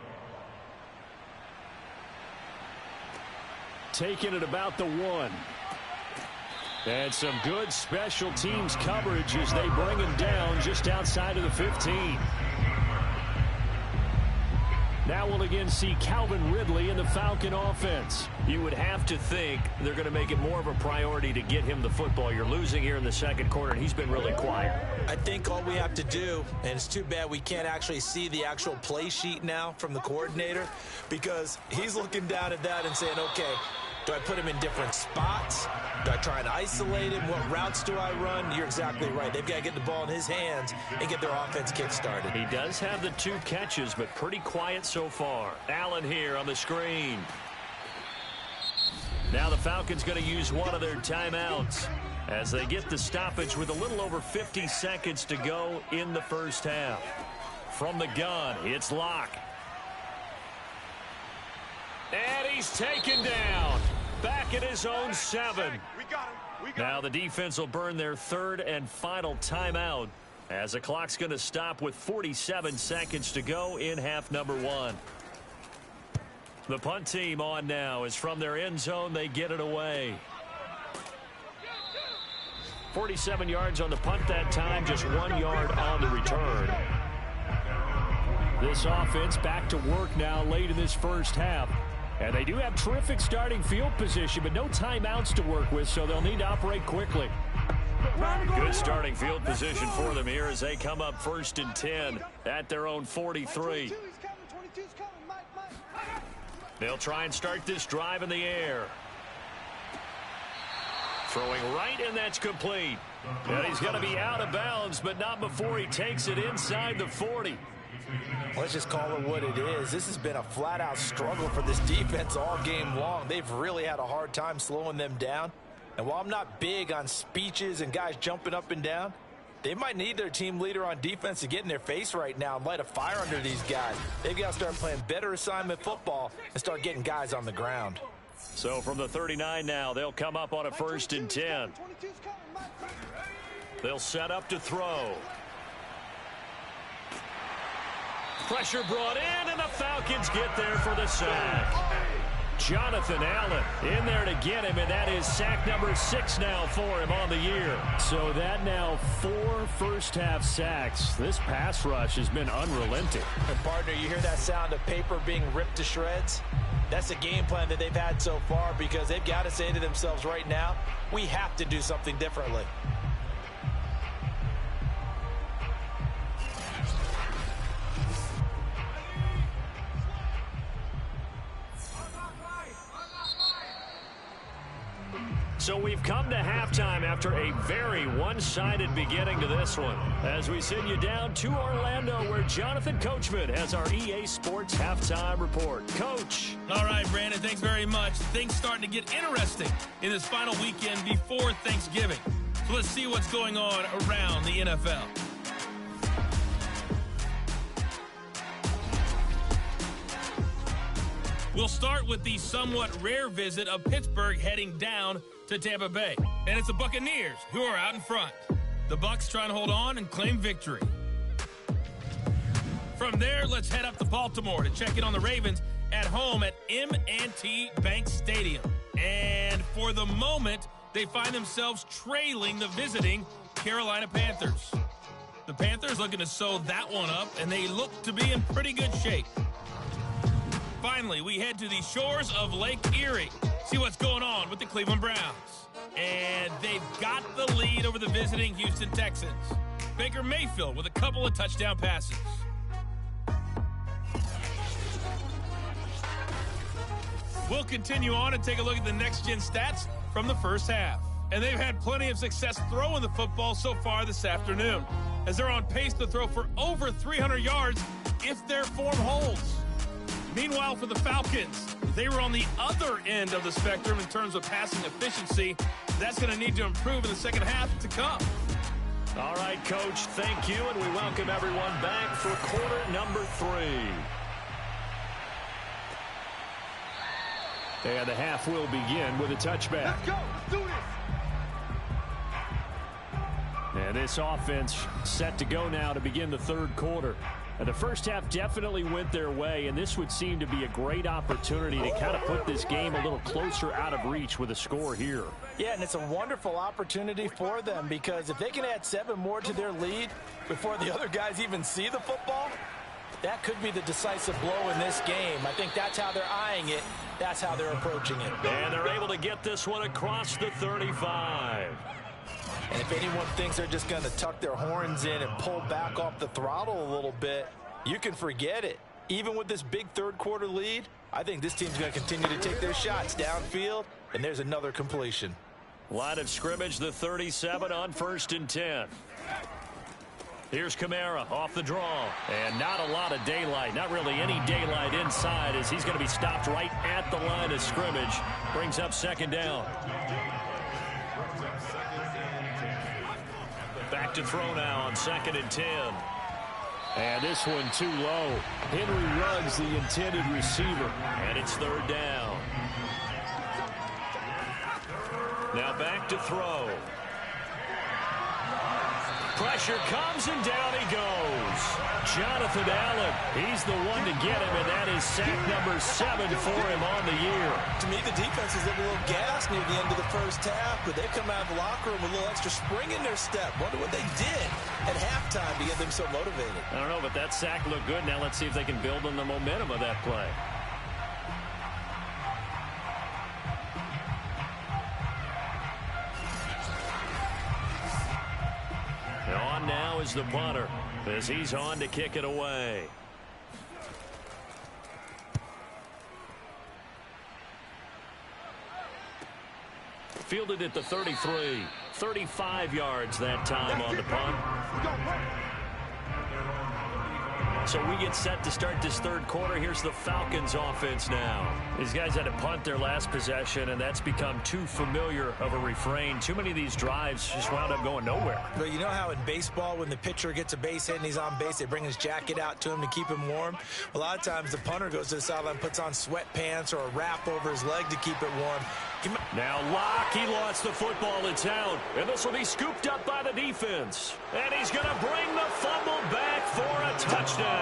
[SPEAKER 3] taken at about the 1. And some good special teams coverage as they bring him down just outside of the 15. Now we'll again see Calvin Ridley in the Falcon offense.
[SPEAKER 1] You would have to think they're going to make it more of a priority to get him the football. You're losing here in the second quarter, and he's been really quiet.
[SPEAKER 4] I think all we have to do, and it's too bad we can't actually see the actual play sheet now from the coordinator, because he's looking down at that and saying, okay, do I put him in different spots? Do I try and isolate him? What routes do I run? You're exactly right. They've got to get the ball in his hands and get their offense kick-started.
[SPEAKER 1] He does have the 2 catches, but pretty quiet so far. Allen here on the screen. Now the Falcons going to use one of their timeouts as they get the stoppage with a little over 50 seconds to go in the first half. From the gun, it's Locke. And he's taken down. Back at his own 7. Now the defense will burn their 3rd and final timeout as the clock's going to stop with 47 seconds to go in half number 1. The punt team on now is from their end zone. They get it away. 47 yards on the punt that time, just 1 yard on the return. This offense back to work now late in this first half. And they do have terrific starting field position, but no timeouts to work with, so they'll need to operate quickly. Good starting field position for them here as they come up 1st and 10 at their own 43. They'll try and start this drive in the air. Throwing right, and that's complete. And he's going to be out of bounds, but not before he takes it inside the 40.
[SPEAKER 4] Let's just call it what it is. This has been a flat-out struggle for this defense all game long. They've really had a hard time slowing them down. And while I'm not big on speeches and guys jumping up and down, they might need their team leader on defense to get in their face right now and light a fire under these guys. They've got to start playing better assignment football and start getting guys on the ground.
[SPEAKER 1] So from the 39 now, they'll come up on a 1st and 10. They'll set up to throw. Pressure brought in, and the Falcons get there for the sack. Jonathan Allen in there to get him, and that is sack number 6 now for him on the year. So that now 4 first-half sacks. This pass rush has been unrelenting.
[SPEAKER 4] And partner, you hear that sound of paper being ripped to shreds? That's the game plan that they've had so far, because they've got to say to themselves right now, we have to do something differently.
[SPEAKER 1] So we've come to halftime after a very one-sided beginning to this one, as we send you down to Orlando, where Jonathan Coachman has our EA Sports Halftime Report. Coach.
[SPEAKER 6] All right, Brandon, thanks very much. Things starting to get interesting in this final weekend before Thanksgiving. So let's see what's going on around the NFL. We'll start with the somewhat rare visit of Pittsburgh heading down to Tampa Bay. And it's the Buccaneers who are out in front. The Bucs trying to hold on and claim victory. From there, let's head up to Baltimore to check in on the Ravens at home at M&T Bank Stadium. And for the moment, they find themselves trailing the visiting Carolina Panthers. The Panthers looking to sew that one up, and they look to be in pretty good shape. Finally, we head to the shores of Lake Erie. See what's going on with the Cleveland Browns. And they've got the lead over the visiting Houston Texans. Baker Mayfield with a couple of touchdown passes. We'll continue on and take a look at the next-gen stats from the first half. And they've had plenty of success throwing the football so far this afternoon, as they're on pace to throw for over 300 yards if their form holds. Meanwhile, for the Falcons, they were on the other end of the spectrum in terms of passing efficiency. That's going to need to improve in the second half to come.
[SPEAKER 1] All right, Coach, thank you, and we welcome everyone back for quarter number 3.
[SPEAKER 3] And the half will begin with a touchback.
[SPEAKER 5] Let's go. Let's do this.
[SPEAKER 3] And this offense set to go now to begin the third quarter. And the first half definitely went their way, and this would seem to be a great opportunity to kind of put this game a little closer out of reach with a score here.
[SPEAKER 4] Yeah, and it's a wonderful opportunity for them because if they can add 7 more to their lead before the other guys even see the football, that could be the decisive blow in this game. I think that's how they're eyeing it. That's how they're approaching it.
[SPEAKER 1] And they're able to get this one across the 35.
[SPEAKER 4] And if anyone thinks they're just going to tuck their horns in and pull back off the throttle a little bit, you can forget it. Even with this big third-quarter lead, I think this team's going to continue to take their shots downfield, and there's another completion.
[SPEAKER 1] Line of scrimmage, the 37 on 1st and 10. Here's Kamara off the draw. And not a lot of daylight, not really any daylight inside as he's going to be stopped right at the line of scrimmage. Brings up 2nd down. Back to throw now on 2nd and 10.
[SPEAKER 3] And this one too low. Henry Ruggs, the intended receiver.
[SPEAKER 1] And it's 3rd down. Now back to throw. Pressure comes and down he goes. Jonathan Allen, he's the one to get him, and that is sack number 7 for him on the year.
[SPEAKER 4] To me, the defense was a little gas near the end of the first half, but they come out of the locker room with a little extra spring in their step. Wonder what they did at halftime to get them so motivated.
[SPEAKER 1] I don't know, but that sack looked good. Now let's see if they can build on the momentum of that play. On now is the punter as he's on to kick it away. Fielded at the 33. 35 yards that time on the punt. So we get set to start this 3rd quarter. Here's the Falcons offense now. These guys had to punt their last possession, and that's become too familiar of a refrain. Too many of these drives just wound up going nowhere.
[SPEAKER 4] But you know how in baseball, when the pitcher gets a base hit and he's on base, they bring his jacket out to him to keep him warm? A lot of times the punter goes to the sideline, puts on sweatpants or a wrap over his leg to keep it warm.
[SPEAKER 1] Now Locke, he lost the football in town, and this will be scooped up by the defense. And he's going to bring the fumble back for a touchdown.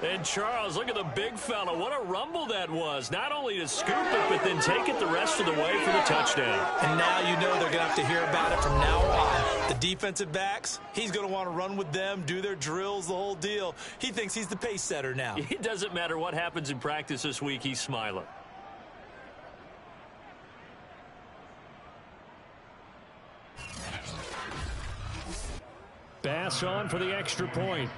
[SPEAKER 1] And Charles, look at the big fella. What a rumble that was. Not only to scoop it, but then take it the rest of the way for the touchdown.
[SPEAKER 4] And now you know they're going to have to hear about it from now on. The defensive backs, he's going to want to run with them, do their drills, the whole deal. He thinks he's the pace setter now.
[SPEAKER 1] It doesn't matter what happens in practice this week. He's smiling.
[SPEAKER 3] Pass on for the extra point.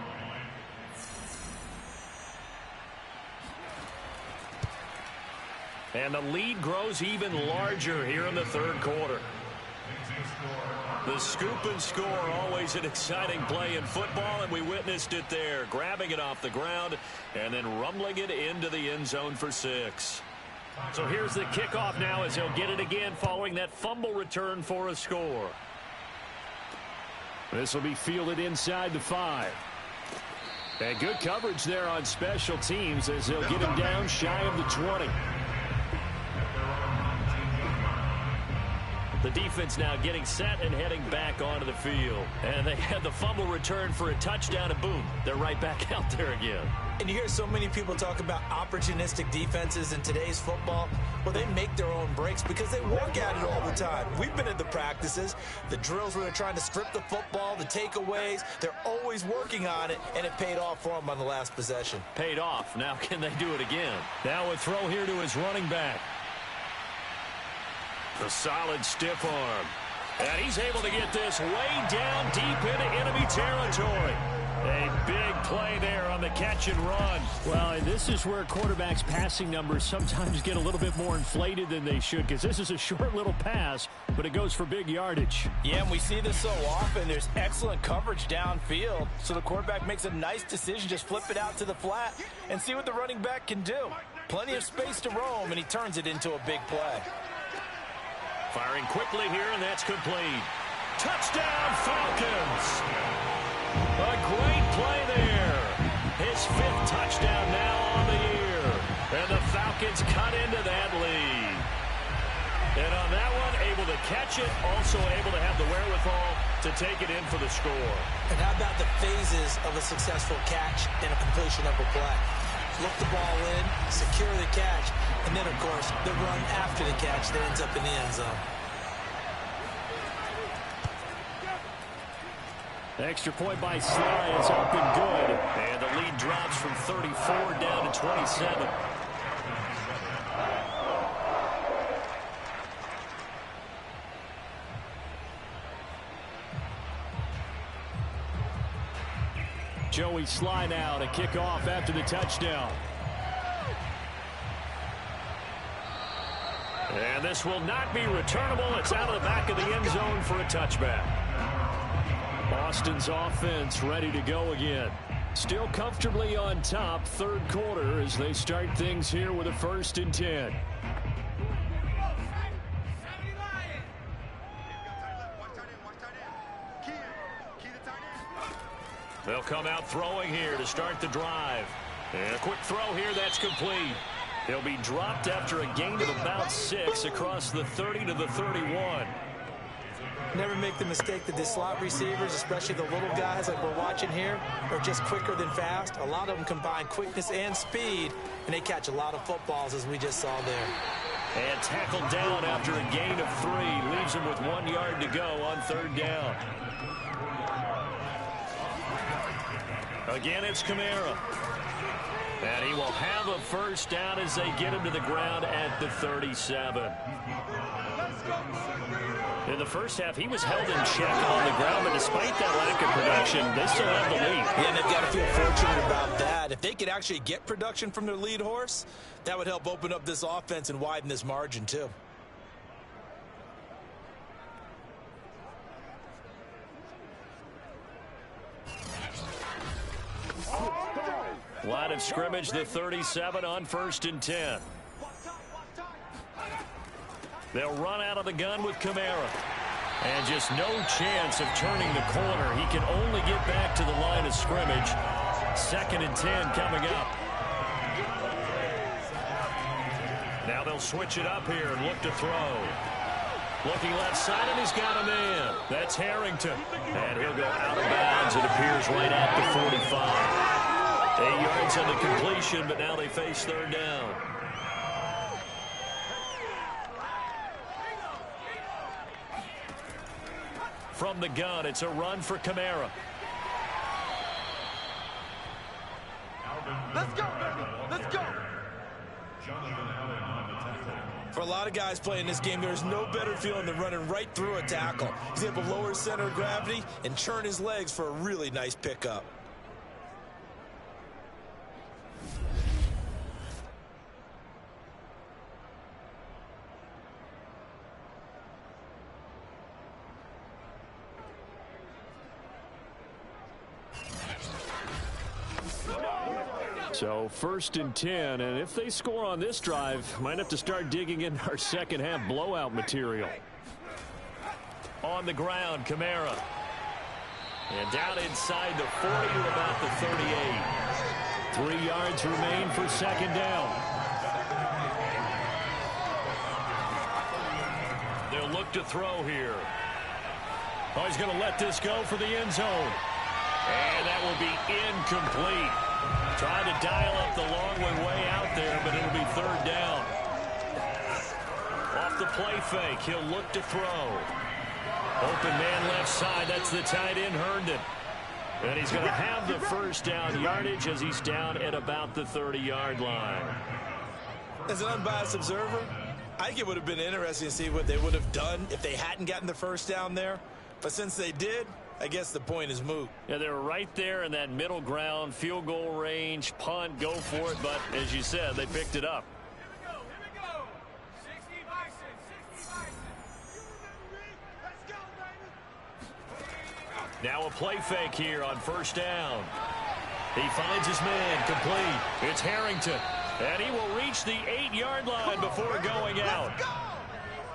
[SPEAKER 1] And the lead grows even larger here in the 3rd quarter. The scoop and score, always an exciting play in football, and we witnessed it there. Grabbing it off the ground and then rumbling it into the end zone for 6. So here's the kickoff now as he'll get it again following that fumble return for a score.
[SPEAKER 3] This will be fielded inside the 5. And good coverage there on special teams as they'll get him down shy of the 20.
[SPEAKER 1] The defense now getting set and heading back onto the field. And they had the fumble return for a touchdown, and boom, they're right back out there again.
[SPEAKER 4] And you hear so many people talk about opportunistic defenses in today's football. Well, they make their own breaks because they work at it all the time. We've been at the practices, the drills where they're trying to strip the football, the takeaways. They're always working on it, and it paid off for them on the last possession.
[SPEAKER 1] Paid off. Now can they do it again?
[SPEAKER 3] Now a throw here to his running back.
[SPEAKER 1] The solid stiff arm. And he's able to get this way down deep into enemy territory. A big play there on the catch and run.
[SPEAKER 3] Well, and this is where quarterbacks' passing numbers sometimes get a little bit more inflated than they should, because this is a short little pass, but it goes for big yardage.
[SPEAKER 4] Yeah, and we see this so often. There's excellent coverage downfield, so the quarterback makes a nice decision, just flip it out to the flat and see what the running back can do. Plenty of space to roam, and he turns it into a big play.
[SPEAKER 1] Firing quickly here, and that's complete. Touchdown, Falcons! A great play there. His 5th touchdown now on the year. And the Falcons cut into that lead. And on that one, able to catch it, also able to have the wherewithal to take it in for the score.
[SPEAKER 4] And how about the phases of a successful catch and a completion of a play? Look the ball in, secure the catch, and then, of course, the run after the catch that ends up in the end zone.
[SPEAKER 3] Extra point by Sly is up and good.
[SPEAKER 1] And the lead drops from 34 down to 27.
[SPEAKER 3] Joey Sly now to kick off after the touchdown.
[SPEAKER 1] And this will not be returnable. It's out of the back of the end zone for a touchback.
[SPEAKER 3] Boston's offense ready to go again. Still comfortably on top, third quarter, as they start things here with a 1st and 10.
[SPEAKER 1] They'll come out throwing here to start the drive. And a quick throw here that's complete. He'll be dropped after a gain of about 6 across the 30 to the 31.
[SPEAKER 4] Never make the mistake that the slot receivers, especially the little guys like we're watching here, are just quicker than fast. A lot of them combine quickness and speed, and they catch a lot of footballs, as we just saw there.
[SPEAKER 1] And tackled down after a gain of 3. Leaves him with 1 yard to go on 3rd down. Again, it's Kamara. And he will have a 1st down as they get him to the ground at the 37. In the first half, he was held in check on the ground, but despite that lack of production, they still have the lead.
[SPEAKER 4] Yeah, and they've got to feel fortunate about that. If they could actually get production from their lead horse, that would help open up this offense and widen this margin, too.
[SPEAKER 1] Line of scrimmage, the 37 on 1st and 10. They'll run out of the gun with Kamara. And just no chance of turning the corner. He can only get back to the line of scrimmage. 2nd and 10 coming up. Now they'll switch it up here and look to throw. Looking left side, and he's got a man. That's Harrington. And he'll go out of bounds. It appears right at the 45. 8 yards on the completion, but now they face 3rd down. From the gun, it's a run for Kamara.
[SPEAKER 5] Let's go, baby. Let's go.
[SPEAKER 4] For a lot of guys playing this game, there's no better feeling than running right through a tackle. He's able to lower his center of gravity and churn his legs for a really nice pickup.
[SPEAKER 3] So 1st and 10, and if they score on this drive, might have to start digging in our second half blowout material.
[SPEAKER 1] On the ground, Kamara. And down inside the 40 to about the 38.
[SPEAKER 3] 3 yards remain for 2nd down.
[SPEAKER 1] They'll look to throw here. Oh, he's going to let this go for the end zone. And that will be incomplete. Trying to dial up the long way out there, but it'll be 3rd down. Off the play fake, he'll look to throw. Open man left side, that's the tight end, Herndon. And he's going to have the 1st down yardage as he's down at about the 30-yard line.
[SPEAKER 4] As an unbiased observer, I think it would have been interesting to see what they would have done if they hadn't gotten the 1st down there. But since they did, I guess the point is moot.
[SPEAKER 1] Yeah, they were right there in that middle ground, field goal range, punt, go for it. But as you said, they picked it up.
[SPEAKER 5] Here we go. 60 Bison. Let's go, baby.
[SPEAKER 1] Now a play fake here on 1st down. He finds his man, complete. It's Harrington. And he will reach the 8-yard line before going out.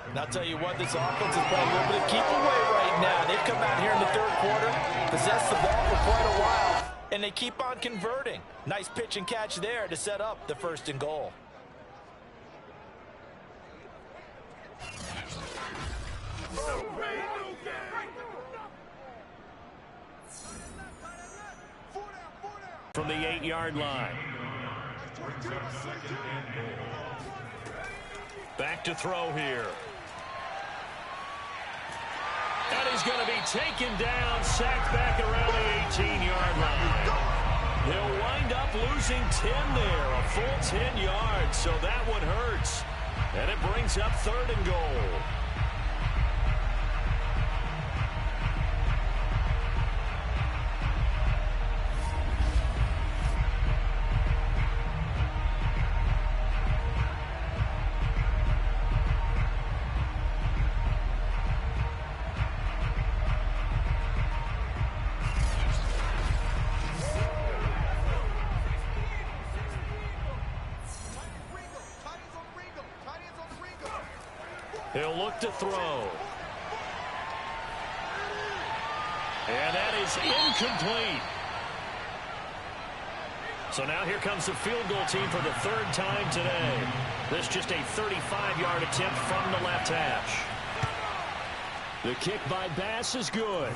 [SPEAKER 4] And I'll tell you what, this offense is playing a little bit of keep away right now. They've come out here in the 3rd quarter, possessed the ball for quite a while, and they keep on converting. Nice pitch and catch there to set up the 1st and goal.
[SPEAKER 1] from the 8-yard line. Back to throw here. And he's going to be taken down, sacked back around the 18-yard line. He'll wind up losing 10 there, a full 10 yards, so that one hurts. And it brings up 3rd and goal. He'll look to throw. And that is incomplete. So now here comes the field goal team for the 3rd time today. This just a 35-yard attempt from the left hash. The kick by Bass is good.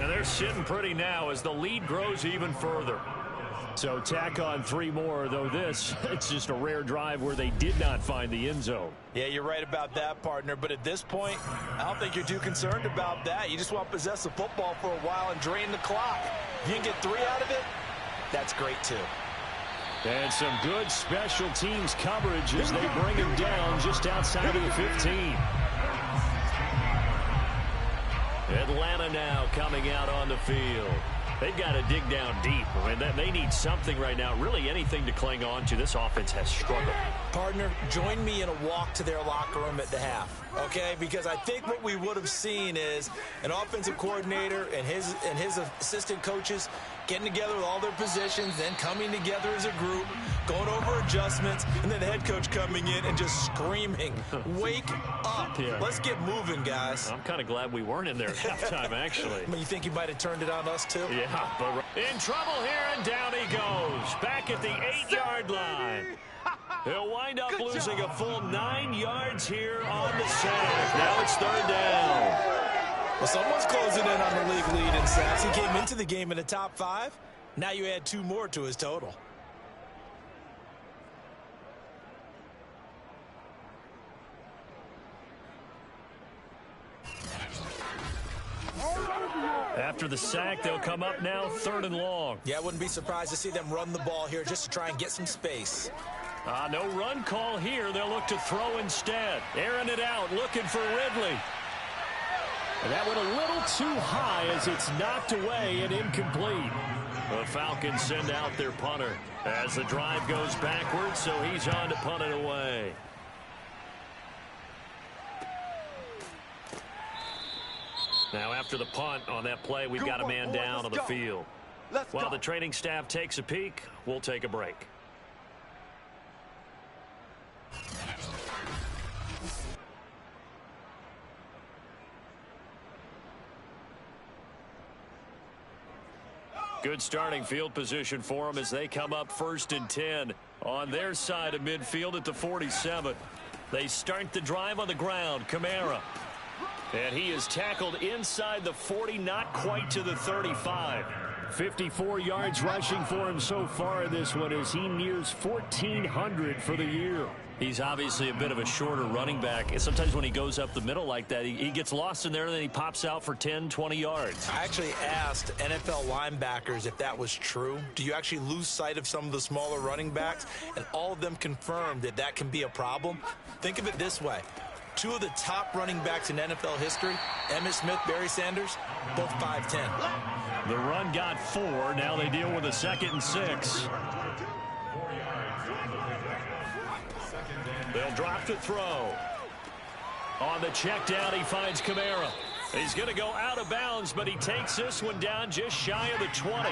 [SPEAKER 1] And they're sitting pretty now as the lead grows even further. So tack on 3 more, though this, it's just a rare drive where they did not find the end zone.
[SPEAKER 4] Yeah, you're right about that, partner. But at this point, I don't think you're too concerned about that. You just want to possess the football for a while and drain the clock. If you can get 3 out of it, that's great, too.
[SPEAKER 3] And some good special teams coverage as they bring him down just outside of the 15.
[SPEAKER 1] Atlanta now coming out on the field. They've got to dig down deep. I mean, they need something right now, really anything to cling on to. This offense has struggled.
[SPEAKER 4] Partner, join me in a walk to their locker room at the half, okay? Because I think what we would have seen is an offensive coordinator and his assistant coaches getting together with all their positions, then coming together as a group, going over adjustments, and then the head coach coming in and just screaming, wake up.
[SPEAKER 1] Yeah.
[SPEAKER 4] Let's get moving, guys.
[SPEAKER 1] I'm kind of glad we weren't in there at halftime, actually.
[SPEAKER 4] I mean, you think he might have turned it on us, too?
[SPEAKER 1] Yeah, but in trouble here, and down he goes. Back at the 8-yard line. He'll wind up losing a full 9 yards here on the sack. Now it's 3rd down.
[SPEAKER 4] Well, someone's closing in on the league lead in sacks. He came into the game in the top 5. Now you add 2 more to his total.
[SPEAKER 1] After the sack, they'll come up now 3rd and long.
[SPEAKER 4] Yeah, I wouldn't be surprised to see them run the ball here just to try and get some space.
[SPEAKER 1] No run call here. They'll look to throw instead. Airing it out, looking for Ridley. And that went a little too high as it's knocked away and incomplete. The Falcons send out their punter as the drive goes backwards, so he's on to punt it away. Now after the punt on that play, we've got a man down on the field. While the training staff takes a peek, we'll take a break. Good starting field position for them as they come up 1st and 10 on their side of midfield at the 47. They start the drive on the ground. Kamara. And he is tackled inside the 40, not quite to the 35. 54 yards rushing for him so far in this one as he nears 1,400 for the year. He's obviously a bit of a shorter running back. And sometimes when he goes up the middle like that, he gets lost in there and then he pops out for 10, 20 yards.
[SPEAKER 4] I actually asked NFL linebackers if that was true. Do you actually lose sight of some of the smaller running backs? And all of them confirmed that that can be a problem. Think of it this way. 2 of the top running backs in NFL history, Emmitt Smith, Barry Sanders, both 5'10".
[SPEAKER 1] The run got 4. Now they deal with a 2nd and 6. They'll drop to throw. On the check down, he finds Kamara. He's going to go out of bounds, but he takes this one down just shy of the 20.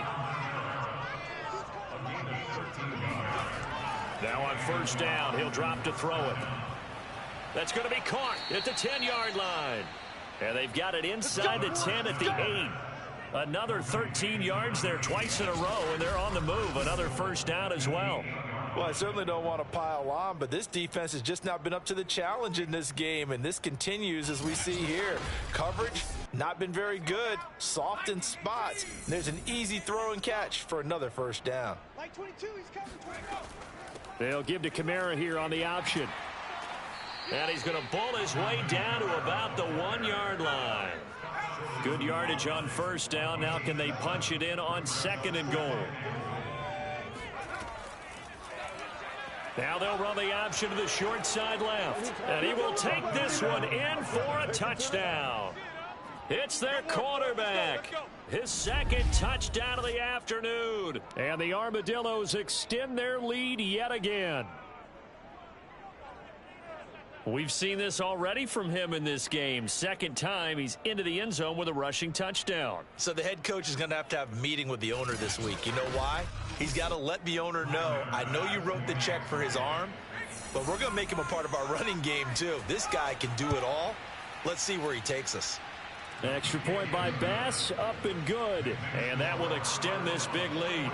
[SPEAKER 1] Now on 1st down, he'll drop to throw it. That's going to be caught at the 10-yard line. And they've got it inside the 10 at the 8. Another 13 yards there twice in a row, and they're on the move. Another 1st down as well.
[SPEAKER 4] Well, I certainly don't want to pile on, but this defense has just not been up to the challenge in this game, and this continues as we see here. Coverage Not been very good. Soft in spots. There's an easy throw and catch for another first down.
[SPEAKER 5] Like 22, he's coming. 22.
[SPEAKER 3] They'll give to Kamara here on the option.
[SPEAKER 1] And he's going to bull his way down to about the 1-yard line. Good yardage on first down. Now can they punch it in on 2nd and goal? Now they'll run the option to the short side left. And he will take this one in for a touchdown. It's their quarterback. His 2nd touchdown of the afternoon. And the Armadillos extend their lead yet again. We've seen this already from him in this game. 2nd time he's into the end zone with a rushing touchdown.
[SPEAKER 4] So the head coach is going to have a meeting with the owner this week. You know why? He's got to let the owner know, I know you wrote the check for his arm, but we're going to make him a part of our running game too. This guy can do it all. Let's see where he takes us.
[SPEAKER 3] Extra point by Bass, up and good.
[SPEAKER 1] And that will extend this big lead.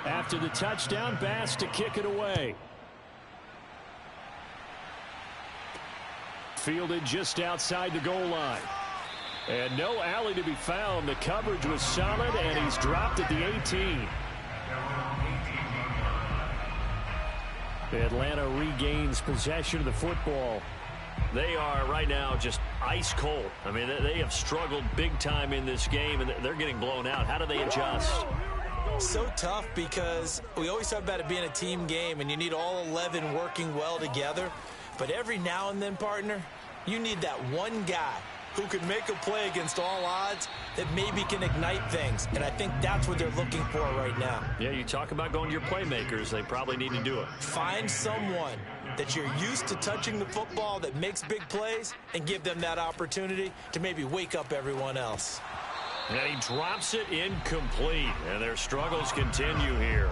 [SPEAKER 3] After the touchdown, Bass to kick it away. Fielded just outside the goal line. And no alley to be found. The coverage was solid, and he's dropped at the 18. Atlanta regains possession of the football.
[SPEAKER 1] They are right now just ice cold. I mean, they have struggled big time in this game, and they're getting blown out. How do they adjust?
[SPEAKER 4] So tough because we always talk about it being a team game, and you need all 11 working well together. But every now and then, partner, you need that one guy who can make a play against all odds that maybe can ignite things. And I think that's what they're looking for right now.
[SPEAKER 1] Yeah, you talk about going to your playmakers. They probably need to do it.
[SPEAKER 4] Find someone that you're used to touching the football that makes big plays and give them that opportunity to maybe wake up everyone else.
[SPEAKER 1] And he drops it incomplete. And their struggles continue here.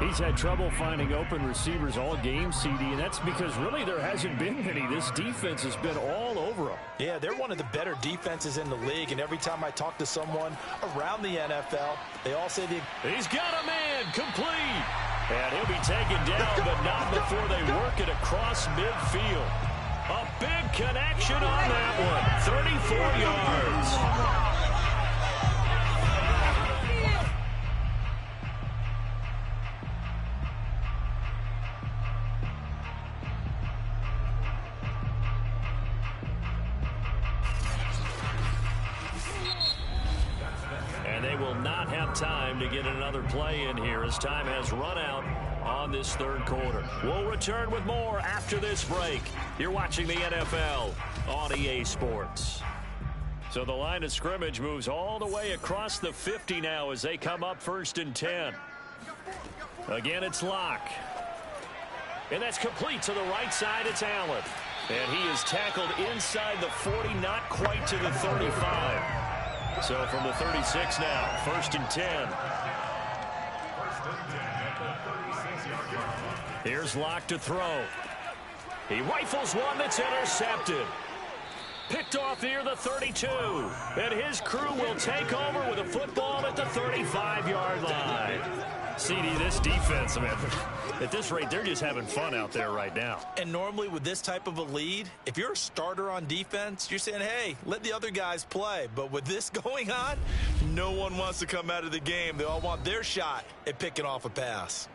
[SPEAKER 3] He's had trouble finding open receivers all game, CD, and that's because really there hasn't been many. This defense has been all over them.
[SPEAKER 4] Yeah, they're one of the better defenses in the league, and every time I talk to someone around the NFL, they all say
[SPEAKER 1] he's got a man complete. And he'll be taken down, but not before they work it across midfield. A big connection on that one. 34 yards. Time to get another play in here as time has run out on this third quarter. We'll return with more after this break. You're watching the NFL on EA Sports. So the line of scrimmage moves all the way across the 50 now as they come up 1st and 10. Again, it's Locke. And that's complete to the right side. It's Allen. And he is tackled inside the 40, not quite to the 35. So from the 36 now, 1st and 10. Here's Locke to throw. He rifles one that's intercepted. Picked off near the 32. And his crew will take over with a football at the 35-yard line. CD, this defense, man, at this rate, they're just having fun out there right now.
[SPEAKER 4] And normally with this type of a lead, if you're a starter on defense, you're saying, hey, let the other guys play. But with this going on, no one wants to come out of the game. They all want their shot at picking off a pass.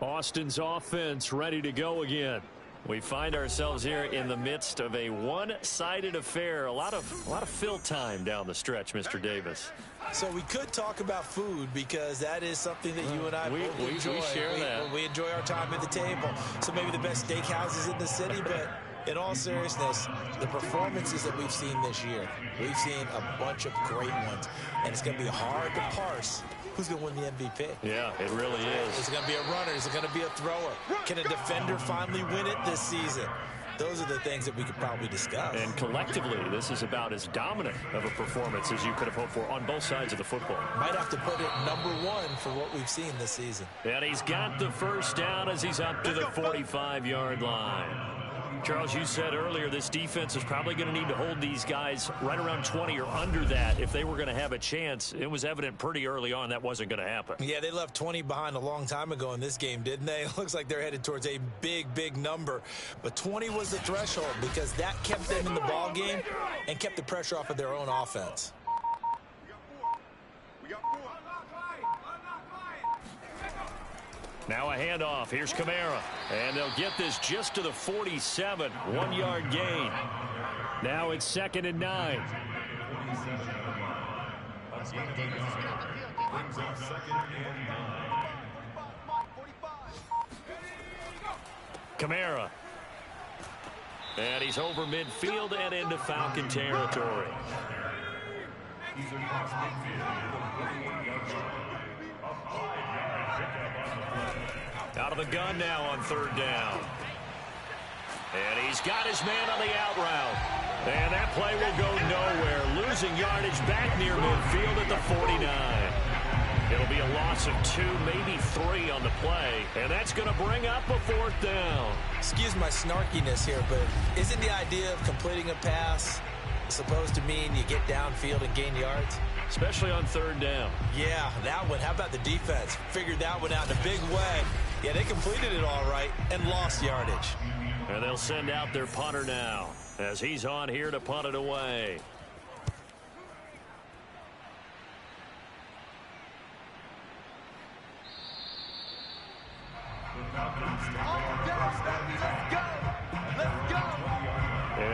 [SPEAKER 3] Austin's offense ready to go again.
[SPEAKER 1] We find ourselves here in the midst of a one-sided affair. A lot of fill time down the stretch, Mr. Davis.
[SPEAKER 4] So we could talk about food because that is something that you and I both enjoy.
[SPEAKER 1] We share that.
[SPEAKER 4] We enjoy our time at the table. So maybe the best steakhouses in the city, but in all seriousness, the performances that we've seen this year, we've seen a bunch of great ones, and it's going to be hard to parse who's going to win the MVP.
[SPEAKER 1] Yeah, it really is.
[SPEAKER 4] Is it going to be a runner? Is it going to be a thrower? Can a defender finally win it this season? Those are the things that we could probably discuss.
[SPEAKER 1] And collectively, this is about as dominant of a performance as you could have hoped for on both sides of the football.
[SPEAKER 4] Might have to put it #1 for what we've seen this season.
[SPEAKER 1] And he's got the first down as he's up to the 45-yard line.
[SPEAKER 3] Charles, you said earlier this defense is probably going to need to hold these guys right around 20 or under that if they were going to have a chance. It was evident pretty early on that wasn't going to happen.
[SPEAKER 4] Yeah, they left 20 behind a long time ago in this game, didn't they? It looks like they're headed towards a big, big number. But 20 was the threshold because that kept them in the ball game and kept the pressure off of their own offense.
[SPEAKER 3] Now a handoff. Here's Kamara. And they'll get this just to the 47. 1-yard gain. Now it's 2nd and 9. Kamara. And he's over midfield and into Falcon territory. Out of the gun now on 3rd down. And he's got his man on the out route. And that play will go nowhere. Losing yardage back near midfield at the 49. It'll be a loss of 2, maybe 3 on the play. And that's going to bring up a 4th down.
[SPEAKER 4] Excuse my snarkiness here, but isn't the idea of completing a pass supposed to mean you get downfield and gain yards?
[SPEAKER 3] Especially on 3rd down.
[SPEAKER 4] Yeah, that one. How about the defense? Figured that one out in a big way. Yeah, they completed it all right and lost yardage.
[SPEAKER 3] And they'll send out their punter now as he's on here to punt it away.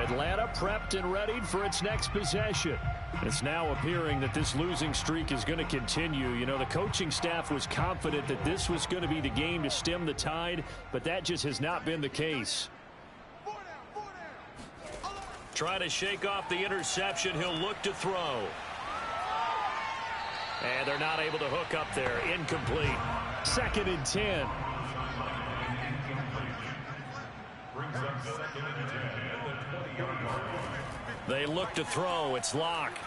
[SPEAKER 3] Atlanta prepped and readied for its next possession. It's now appearing that this losing streak is going to continue. You know, the coaching staff was confident that this was going to be the game to stem the tide, but that just has not been the case. Trying to shake off the interception. He'll look to throw. And they're not able to hook up there. Incomplete. 2nd and 10. They look to throw. It's Locke.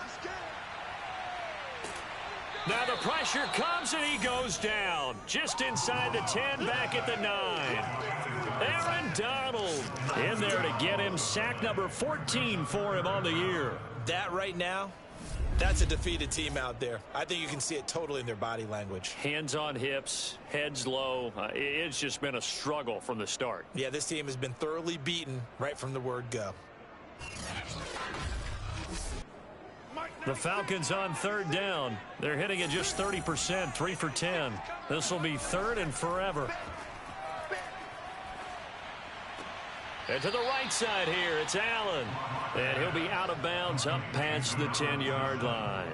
[SPEAKER 3] Now the pressure comes and he goes down. Just inside the 10, back at the 9. Aaron Donald in there to get him. Sack number 14 for him on the year.
[SPEAKER 4] That right now, that's a defeated team out there. I think you can see it totally in their body language.
[SPEAKER 3] Hands on hips, heads low. It's just been a struggle from the start.
[SPEAKER 4] Yeah, this team has been thoroughly beaten right from the word go.
[SPEAKER 3] The Falcons on 3rd down. They're hitting it just 30%, 3 for 10. This will be 3rd and forever. And to the right side here, it's Allen. And he'll be out of bounds up past the 10-yard line.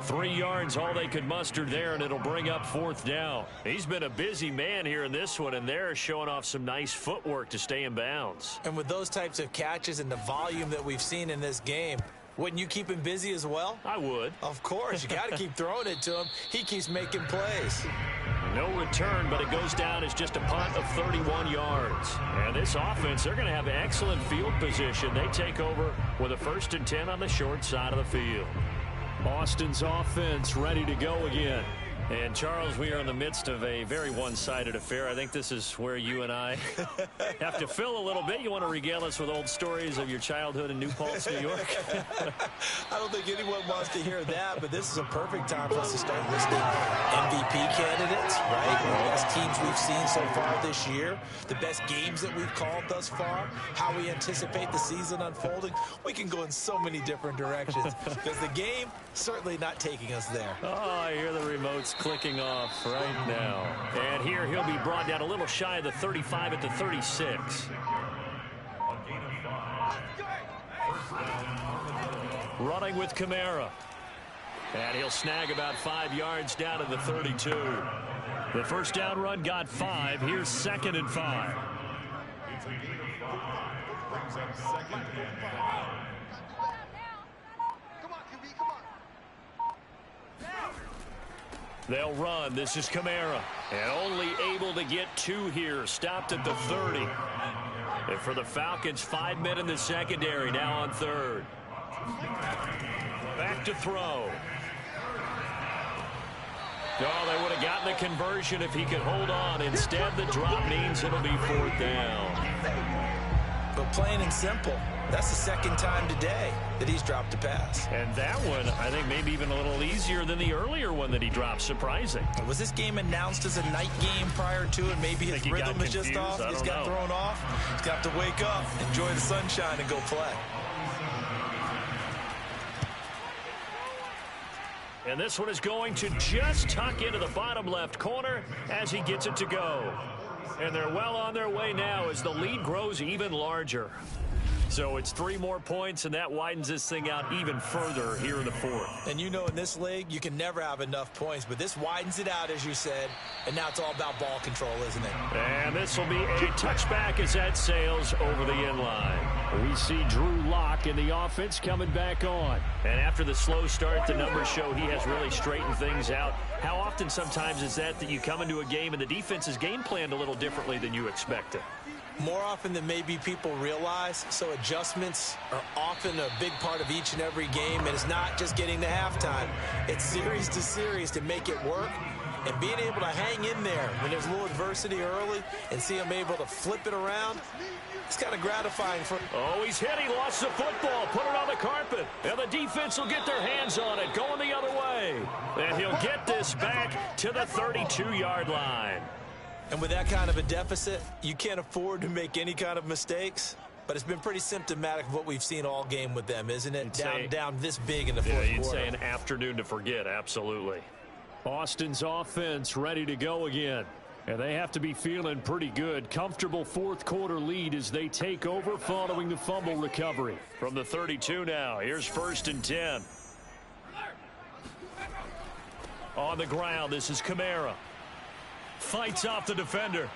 [SPEAKER 3] 3 yards, all they could muster there, and it'll bring up 4th down. He's been a busy man here in this one, and they're showing off some nice footwork to stay in bounds.
[SPEAKER 4] And with those types of catches and the volume that we've seen in this game, wouldn't you keep him busy as well?
[SPEAKER 3] I would.
[SPEAKER 4] Of course. You got to keep throwing it to him. He keeps making plays.
[SPEAKER 3] No return, but it goes down as just a punt of 31 yards. And this offense, they're going to have excellent field position. They take over with a 1st and 10 on the short side of the field. Boston's offense ready to go again. And, Charles, we are in the midst of a very one-sided affair. I think this is where you and I have to fill a little bit. You want to regale us with old stories of your childhood in New Paltz, New York?
[SPEAKER 4] I don't think anyone wants to hear that, but this is a perfect time for us to start listing MVP candidates, right? The best teams we've seen so far this year, the best games that we've called thus far, how we anticipate the season unfolding. We can go in so many different directions because the game certainly not taking us there.
[SPEAKER 3] Oh, I hear the remotes clicking off right now. And here he'll be brought down a little shy of the 35 at the 36. Running with Kamara. And he'll snag about 5 yards down to the 32. The 1st down run got 5. Here's 2nd and 5. They'll run. This is Kamara. And only able to get 2 here. Stopped at the 30. And for the Falcons, 5 men in the secondary. Now on 3rd. Back to throw. Oh, they would have gotten the conversion if he could hold on. Instead, the drop means it'll be 4th down.
[SPEAKER 4] but plain and simple, that's the second time today that he's dropped a pass.
[SPEAKER 3] And that one, I think, maybe even a little easier than the earlier one that he dropped. Surprising.
[SPEAKER 4] Was this game announced as a night game prior to it? Maybe his rhythm is just off. He's got thrown off. He's got to wake up, enjoy the sunshine, and go play.
[SPEAKER 3] And this one is going to just tuck into the bottom left corner as he gets it to go. And they're well on their way now as the lead grows even larger. So it's 3 more points, and that widens this thing out even further here in the fourth.
[SPEAKER 4] And you know in this league, you can never have enough points, but this widens it out, as you said, and now it's all about ball control, isn't it?
[SPEAKER 3] And this will be a touchback as that sails over the end line. We see Drew Lock in the offense coming back on. And after the slow start, the numbers show he has really straightened things out. How often sometimes is that you come into a game and the defense is game planned a little differently than you expected?
[SPEAKER 4] More often than maybe people realize, so adjustments are often a big part of each and every game, and it's not just getting to halftime. It's series to series to make it work, and being able to hang in there when there's a little adversity early and see him able to flip it around, it's kind of gratifying for him.
[SPEAKER 3] Oh, he's hit. He lost the football. Put it on the carpet. And the defense will get their hands on it, going the other way. And he'll get this back to the 32-yard line.
[SPEAKER 4] And with that kind of a deficit, you can't afford to make any kind of mistakes. But it's been pretty symptomatic of what we've seen all game with them, isn't it? Down this big in the fourth quarter.
[SPEAKER 3] You'd say an afternoon to forget, absolutely. Austin's offense ready to go again. And they have to be feeling pretty good. Comfortable fourth quarter lead as they take over following the fumble recovery. From the 32 now, here's 1st and 10. On the ground, this is Kamara. Fights off the defender.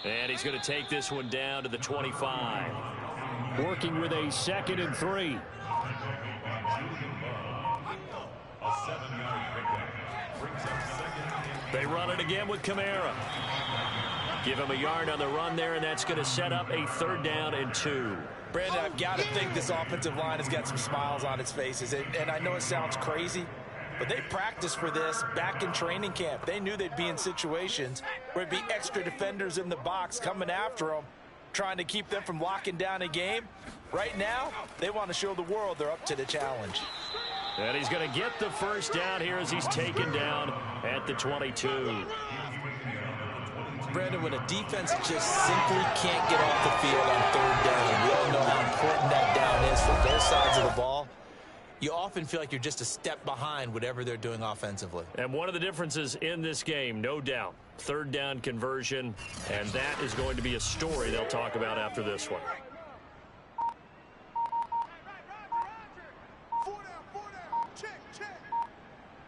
[SPEAKER 3] And he's going to take this one down to the 25. Working with a 2nd and 3. They run it again with Kamara. Give him a yard on the run there, and that's going to set up a 3rd down and 2.
[SPEAKER 4] Brandon, I've got to think this offensive line has got some smiles on its faces. And I know it sounds crazy, but they practiced for this back in training camp. They knew they'd be in situations where it'd be extra defenders in the box coming after them, trying to keep them from locking down a game. Right now, they want to show the world they're up to the challenge.
[SPEAKER 3] And he's going to get the 1st down here as he's taken down at the 22.
[SPEAKER 4] Brandon, when a defense just simply can't get off the field on 3rd down, we all know how important that down is for both sides of the ball. You often feel like you're just a step behind whatever they're doing offensively.
[SPEAKER 3] And one of the differences in this game, no doubt, 3rd down conversion, and that is going to be a story they'll talk about after this one.
[SPEAKER 5] 4 down. Check.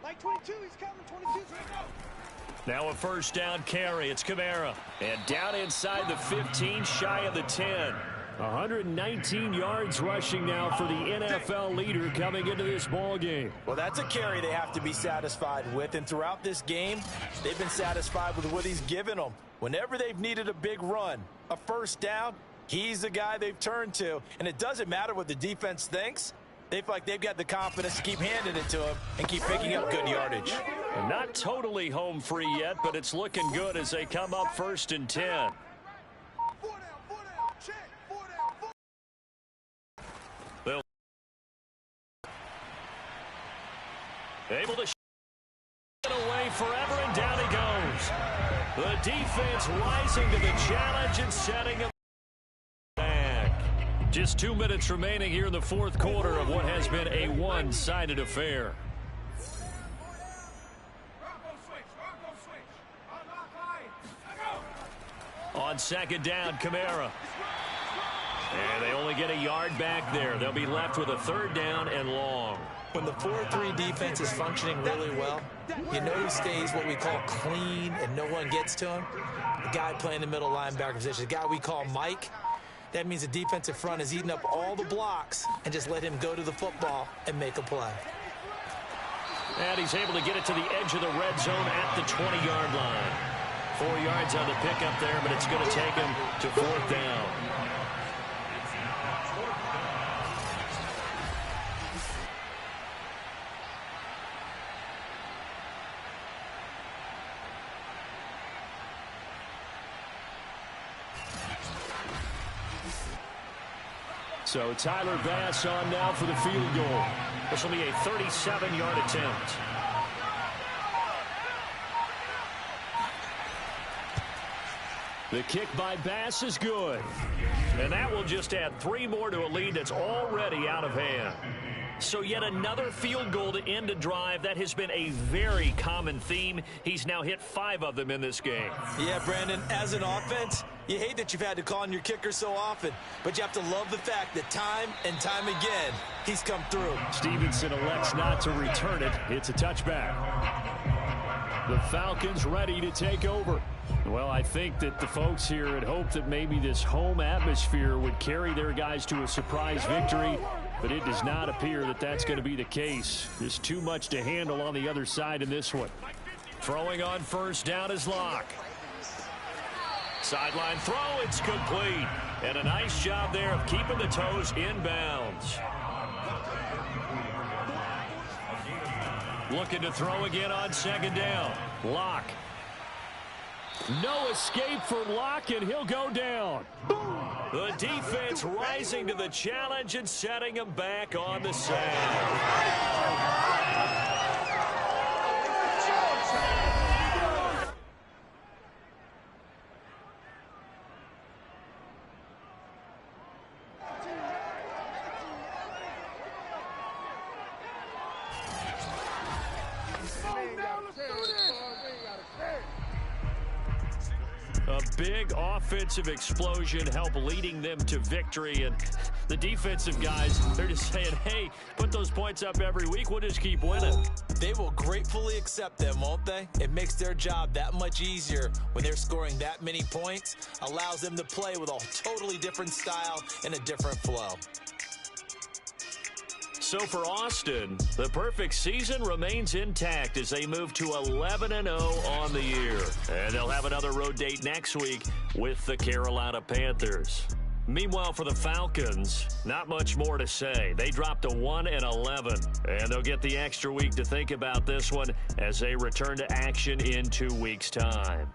[SPEAKER 5] Like 22, he's coming. 22's ready to go.
[SPEAKER 3] Now a 1st down carry. It's Kamara. And down inside the 15, shy of the 10. 119 yards rushing now for the NFL leader coming into this ball game.
[SPEAKER 4] Well, that's a carry they have to be satisfied with. And throughout this game, they've been satisfied with what he's given them. Whenever they've needed a big run, a 1st down, he's the guy they've turned to. And it doesn't matter what the defense thinks. They feel like they've got the confidence to keep handing it to him and keep picking up good yardage.
[SPEAKER 3] And not totally home free yet, but it's looking good as they come up 1st and 10.
[SPEAKER 5] 4 down. Check. 4 down.
[SPEAKER 3] Able to it away forever, and down he goes. The defense rising to the challenge and setting him back. Just 2 minutes remaining here in the fourth quarter of what has been a one-sided affair. On 2nd down, Kamara. And they only get a yard back there. They'll be left with a 3rd down and long.
[SPEAKER 4] When the 4-3 defense is functioning really well, you know he stays what we call clean and no one gets to him. The guy playing the middle linebacker position, the guy we call Mike, that means the defensive front is eating up all the blocks and just let him go to the football and make a play.
[SPEAKER 3] And he's able to get it to the edge of the red zone at the 20-yard line. 4 yards on the pickup there, but it's going to take him to 4th down. So Tyler Bass on now for the field goal.
[SPEAKER 1] This will be a 37-yard attempt.
[SPEAKER 3] The kick by Bass is good.
[SPEAKER 1] And that will just add 3 more to a lead that's already out of hand. So yet another field goal to end a drive. That has been a very common theme. He's now hit 5 of them in this game.
[SPEAKER 4] Yeah, Brandon, as an offense, you hate that you've had to call on your kicker so often, but you have to love the fact that time and time again, he's come through.
[SPEAKER 3] Stevenson elects not to return it. It's a touchback. The Falcons ready to take over. Well, I think that the folks here had hoped that maybe this home atmosphere would carry their guys to a surprise victory, but it does not appear that that's going to be the case. There's too much to handle on the other side in this one.
[SPEAKER 1] Throwing on first down is Locke. Sideline throw, it's complete. And a nice job there of keeping the toes in bounds. Looking to throw again on second down. Locke.
[SPEAKER 3] No escape for Locke, and he'll go down.
[SPEAKER 1] The defense rising to the challenge and setting him back on the side. A big offensive explosion helped leading them to victory, and the defensive guys, they're just saying, hey, put those points up every week, we'll just keep winning.
[SPEAKER 4] They will gratefully accept them, won't they? It makes their job that much easier when they're scoring that many points, allows them to play with a totally different style and a different flow.
[SPEAKER 1] So for Austin, the perfect season remains intact as they move to 11-0 on the year. And they'll have another road date next week with the Carolina Panthers. Meanwhile, for the Falcons, not much more to say. They dropped to 1-11, and they'll get the extra week to think about this one as they return to action in 2 weeks' time.